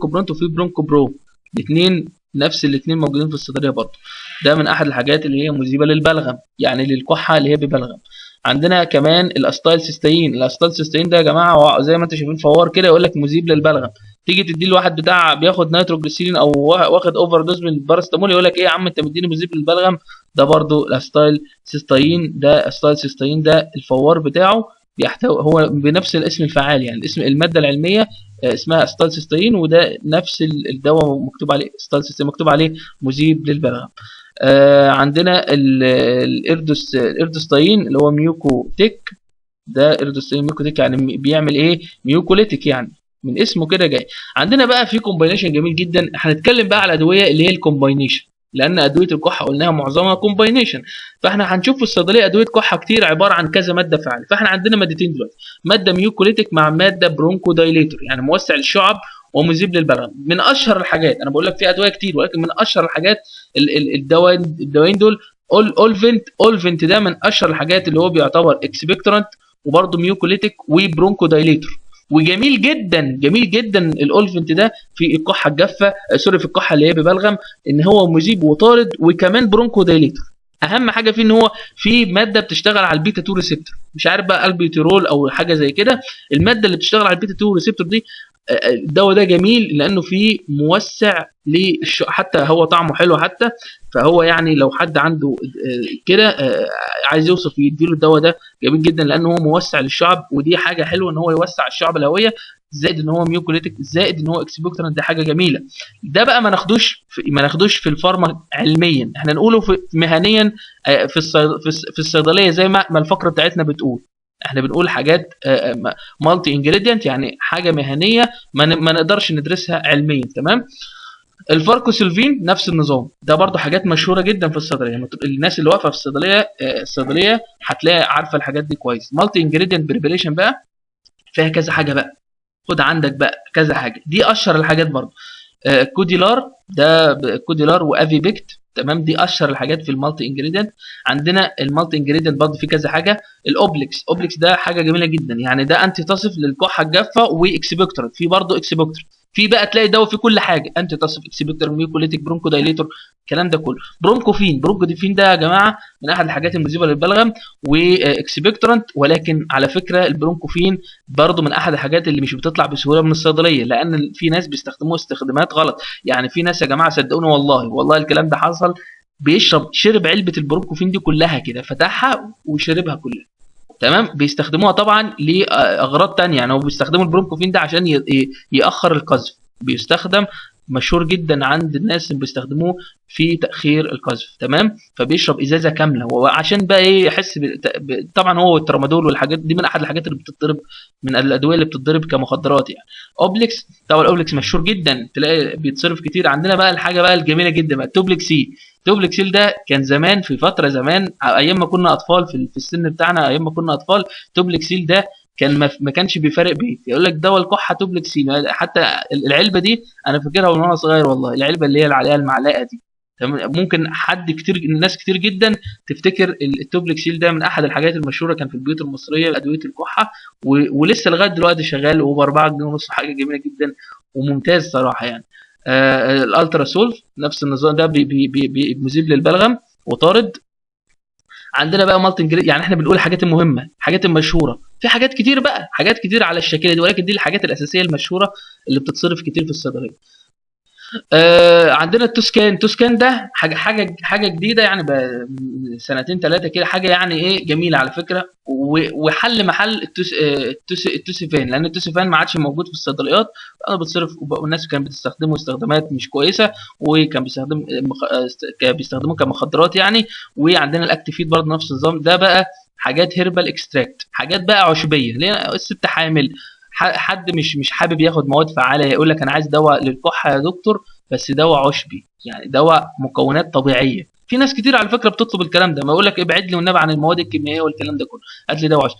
برونت، وفي برونكو برو. الاثنين موجودين في الصيدليه برضه. ده من احد الحاجات اللي هي مذيبه للبلغم، يعني للكحه اللي هي ببلغم. عندنا كمان الاستايل سيستين. الاستايل سيستين ده يا جماعه زي ما انتم شايفين فوار كده، يقول لك مذيب للبلغم. تيجي تدي لواحد بتاع بياخد نيتروجليسيرين او واخد اوفر دوز من البارستامول، يقول لك ايه يا عم انت مديني مذيب للبلغم؟ ده برضو الاستايل سيستين. ده استايل سيستين ده الفوار بتاعه بيحتوي، هو بنفس الاسم الفعال، يعني الاسم الماده العلميه اسمها استايل سيستين، وده نفس الدواء مكتوب عليه استايل سيستين، مكتوب عليه مذيب للبلغم. عندنا الاردوستاين اللي هو ميوكوتيك. ده اردوستاين ميوكوتيك يعني بيعمل ايه؟ ميوكوليتيك، يعني من اسمه كده جاي. عندنا بقى في كومباينيشن جميل جدا. هنتكلم بقى على الادويه اللي هي الكومباينيشن، لان ادويه الكحه قلناها معظمها كومباينيشن. فاحنا هنشوف في الصيدليه ادويه كحه كتير عباره عن كذا ماده فعاله. فاحنا عندنا مادتين دلوقتي، ماده ميوكوليتيك مع ماده برونكو دايليتور، يعني موسع للشعب ومذيب للبلغم. من اشهر الحاجات، انا بقول لك في ادويه كتير ولكن من اشهر الحاجات الدوايين دول. اولفنت ده من اشهر الحاجات اللي هو بيعتبر اكسبكتورانت وبرضه ميوكوليتيك وبرونكو دايليتور. وجميل جدا جميل جدا الاولفنت ده في الكحه الجافه، سوري، في الكحه اللي هي ببلغم، ان هو مذيب وطارد وكمان برونكو دايليتور. اهم حاجه فيه ان هو في ماده بتشتغل على البيتا 2 ريسبتور، مش عارف بقى البيترول او حاجه زي كده. الماده اللي بتشتغل على البيتا 2 ريسبتور دي، الدواء ده جميل لانه فيه موسع حتى هو طعمه حلو حتى. فهو يعني لو حد عنده كده عايز يوصف يديله الدواء ده، جميل جدا لانه هو موسع للشعب، ودي حاجه حلوه ان هو يوسع الشعب الهويه، زائد ان هو ميوكوليتيك، زائد ان هو اكسبكتورانت، دي حاجه جميله. ده بقى ما ناخدوش في الفارما علميا، احنا نقوله في مهنيا في الصيدليه، زي ما الفقره بتاعتنا بتقول. احنا بنقول حاجات مالتي انجريدينت، يعني حاجه مهنيه ما نقدرش ندرسها علميا. تمام. الفاركوسلفين نفس النظام، ده برضو حاجات مشهوره جدا في الصيدليه، يعني الناس اللي واقفه في الصيدليه هتلاقي عارفه الحاجات دي كويس. مالتي انجريدينت بريبريشن بقى فيها كذا حاجه بقى، خد عندك بقى كذا حاجه، دي اشهر الحاجات برضو. كوديلار، ده كوديلار وافيبكت. تمام. دي اشهر الحاجات في المالتي انجريدينت. عندنا المالتي انجريدينت برضه في كذا حاجه. اوبليكس ده حاجه جميله جدا، يعني ده انتي تصف للكحه الجافه واكسبكتورنت، في برضه اكسبكتور، في بقى تلاقي دواء في كل حاجه، انتي تصف، اكسبكتور، ميوكوليتيك، برونكو دايليتور، الكلام ده كله. برونكوديفين ده يا جماعه من احد الحاجات المذيبه للبلغم واكسبكتورنت. ولكن على فكره البرونكوفين برضه من احد الحاجات اللي مش بتطلع بسهوله من الصيدليه، لان في ناس بيستخدموه استخدامات غلط. يعني في ناس يا جماعه صدقوني والله الكلام ده حصل، شرب علبه البرونكوفين دي كلها كده، فتحها وشربها كلها. تمام. بيستخدموها طبعا لاغراض تانية، يعني هو بيستخدموا البرونكوفين ده عشان يأخر القذف، بيستخدم مشهور جدا عند الناس اللي بيستخدموه في تأخير القذف. تمام. فبيشرب ازازه كامله وعشان بقى ايه يحس طبعا هو الترامادول والحاجات دي من احد الحاجات اللي بتضرب، من الادويه اللي بتضرب كمخدرات يعني. اوبليكس، طبعا الاوبليكس مشهور جدا، تلاقي بيتصرف كتير. عندنا بقى الحاجه بقى الجميله جدا بقى التوبلكسيل ده كان زمان، في فتره زمان ايام ما كنا اطفال في السن بتاعنا، ايام ما كنا اطفال توبلكسيل ده كان ما كانش بيفارق بيت، يقول لك دواء الكحه توبلكسين. حتى العلبه دي انا فاكرها من وانا صغير والله، العلبه اللي هي عليها المعلقه دي. ممكن ناس كتير جدا تفتكر التوبلكسيل ده من احد الحاجات المشهوره كان في البيوت المصريه، ادويه الكحه، ولسه لغايه دلوقتي شغال، وب 4 جنيه ونص، حاجه جميله جدا وممتاز صراحه يعني. الالترا سولف نفس النظام ده، مذيب للبلغم وطارد. عندنا بقى مالتي انجريدينت، يعني احنا بنقول الحاجات المهمه، الحاجات المشهوره. في حاجات كتير بقى، حاجات كتير على الشكل دي، ولكن دي الحاجات الاساسيه المشهوره اللي بتتصرف كتير في الصيدليه. عندنا التوسكان. توسكان ده حاجه جديده يعني سنتين ثلاثه كده، حاجه يعني ايه جميله على فكره، وحل محل التوسيفان، لان التوسيفان ما عادش موجود في الصيدليات، انا بتصرف والناس كانت بتستخدمه استخدامات مش كويسه، وكان بيستخدموه كمخدرات يعني. وعندنا الاكتيفيد برضه نفس النظام ده بقى، حاجات هيربال اكستراكت، حاجات بقى عشبيه، ليه الست حامل، حد مش حابب ياخد مواد فعاله، يقول لك انا عايز دواء للكحه يا دكتور بس دواء عشبي، يعني دواء مكونات طبيعيه. في ناس كتير على فكره بتطلب الكلام ده، ما يقول لك ابعد لي والنبي عن المواد الكيميائيه والكلام ده كله، هات لي دواء عشبي.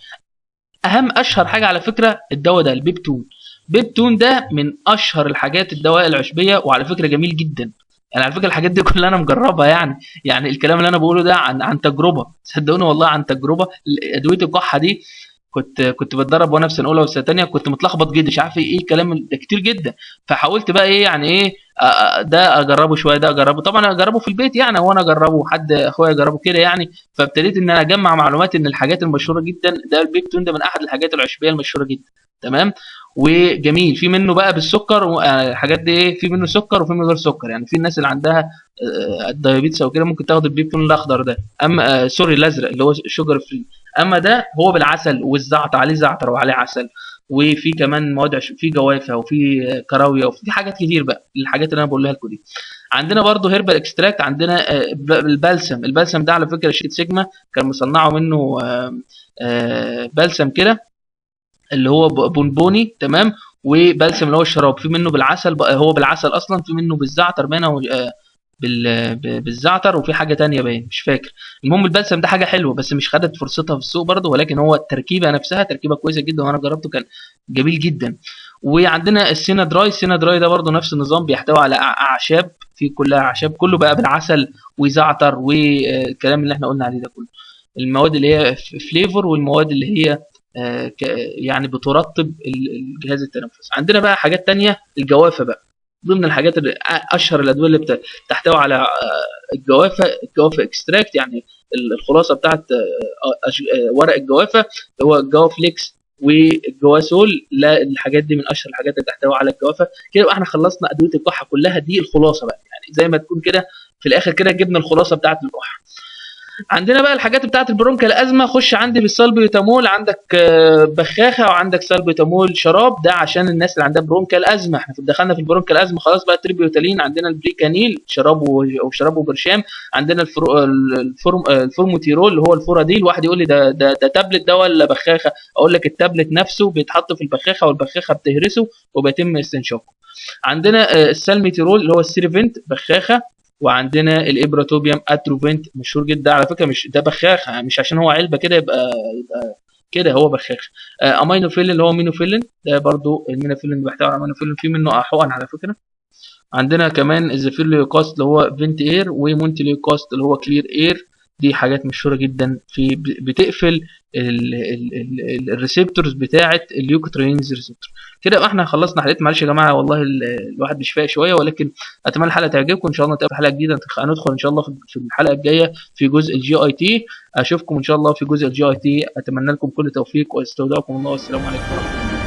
اهم اشهر حاجه على فكره الدواء ده البيبتون. بيبتون ده من اشهر الحاجات الدواء العشبيه، وعلى فكره جميل جدا. يعني على فكره الحاجات دي كلها انا مجربها يعني الكلام اللي انا بقوله ده عن تجربه، صدقوني والله عن تجربه. ادويه الكحه دي كنت بتدرب وانا في سنه اولى وسنه ثانيه، كنت متلخبط جدا، مش عارف ايه الكلام ده كتير جدا. فحاولت بقى ايه يعني ايه ده اجربه شويه، ده اجربه، طبعا اجربه في البيت يعني، وانا اجربه حد اخويا يجربه كده يعني. فابتديت ان انا اجمع معلومات ان الحاجات المشهوره جدا ده البيبتون ده من احد الحاجات العشبيه المشهوره جدا. تمام. وجميل، في منه بقى بالسكر، الحاجات دي ايه، في منه سكر وفي منه غير سكر، يعني في الناس اللي عندها الدايابيتس او كده ممكن تاخد البيبتون الاخضر ده، اما سوري الازرق اللي هو شوجر فري. اما ده هو بالعسل والزعتر، عليه زعتر وعليه عسل، وفي كمان مواد في جوافه وفي كراويه وفي حاجات كتير بقى، الحاجات اللي انا بقولها لكم دي. عندنا برضو هيربال اكستراكت، عندنا البلسم. البلسم ده على فكره شركه سيجما كان مصنعه منه بلسم كده اللي هو بونبوني. تمام. وبلسم اللي هو الشراب، في منه بالعسل هو بالعسل اصلا، في منه بالزعتر باينه بالزعتر، وفي حاجه تانية باين مش فاكر. المهم البلسم ده حاجه حلوه بس مش خدت فرصتها في السوق برضه، ولكن هو التركيبه نفسها تركيبه كويسه جدا، وانا جربته كان جميل جدا. وعندنا السينا دراي. السينا دراي ده برضه نفس النظام، بيحتوي على اعشاب، في كلها اعشاب، كله بقى بالعسل وزعتر والكلام اللي احنا قلنا عليه ده كله، المواد اللي هي فليفر، والمواد اللي هي يعني بترطب الجهاز التنفسي. عندنا بقى حاجات تانية، الجوافه بقى ضمن الحاجات اللي اشهر الادويه اللي بتحتوي على الجوافه اكستراكت، يعني الخلاصه بتاعت ورق الجوافه، هو الجوافليكس والجواسول. لا الحاجات دي من اشهر الحاجات اللي تحتوي على الجوافه. كده احنا خلصنا ادويه الكحه كلها، دي الخلاصه بقى، يعني زي ما تكون كده في الاخر كده جبنا الخلاصه بتاعت الكحه. عندنا بقى الحاجات بتاعت البرونكال ازمه، خش عندي بالسلبيوتامول، عندك بخاخه، وعندك سلبيوتامول شراب، ده عشان الناس اللي عندها برونكال ازمه. احنا دخلنا في البرونكال ازمه خلاص بقى، التريبيوتالين، عندنا البريكانيل شراب وشراب وبرشام، عندنا الفورموتيرول اللي هو الفوراديل. واحد يقول لي ده تابلت ده ولا بخاخه؟ اقول لك التابلت نفسه بيتحط في البخاخه، والبخاخه بتهرسه وبيتم استنشاقه. عندنا السالميتيرول اللي هو السيرفنت بخاخه، وعندنا الابراتوبيوم اتروفنت مشهور جدا على فكره، مش ده بخاخ مش عشان هو علبه كده يبقى كده هو بخاخ. امينوفيلين اللي هو مينوفيلين، ده برضو المينوفيلين بيحتوي على امينوفيلين، في منه حقن على فكره. عندنا كمان الزفيرليوكاست اللي هو فينت اير، ومونتليوكاست اللي هو كلير اير، دي حاجات مشهوره جدا في بتقفل الريسبتورز بتاعه اليوكوترينز ريسبتور. كده احنا خلصنا حلقتنا، معلش يا جماعه والله الواحد مش فايق شويه، ولكن اتمنى الحلقه تعجبكم، ان شاء الله نتقابل في حلقه جديده، هندخل ان شاء الله في الحلقه الجايه في جزء الجي اي تي. اشوفكم ان شاء الله في جزء الجي اي تي، اتمنى لكم كل توفيق واستودعكم الله، والسلام عليكم ورحمه الله.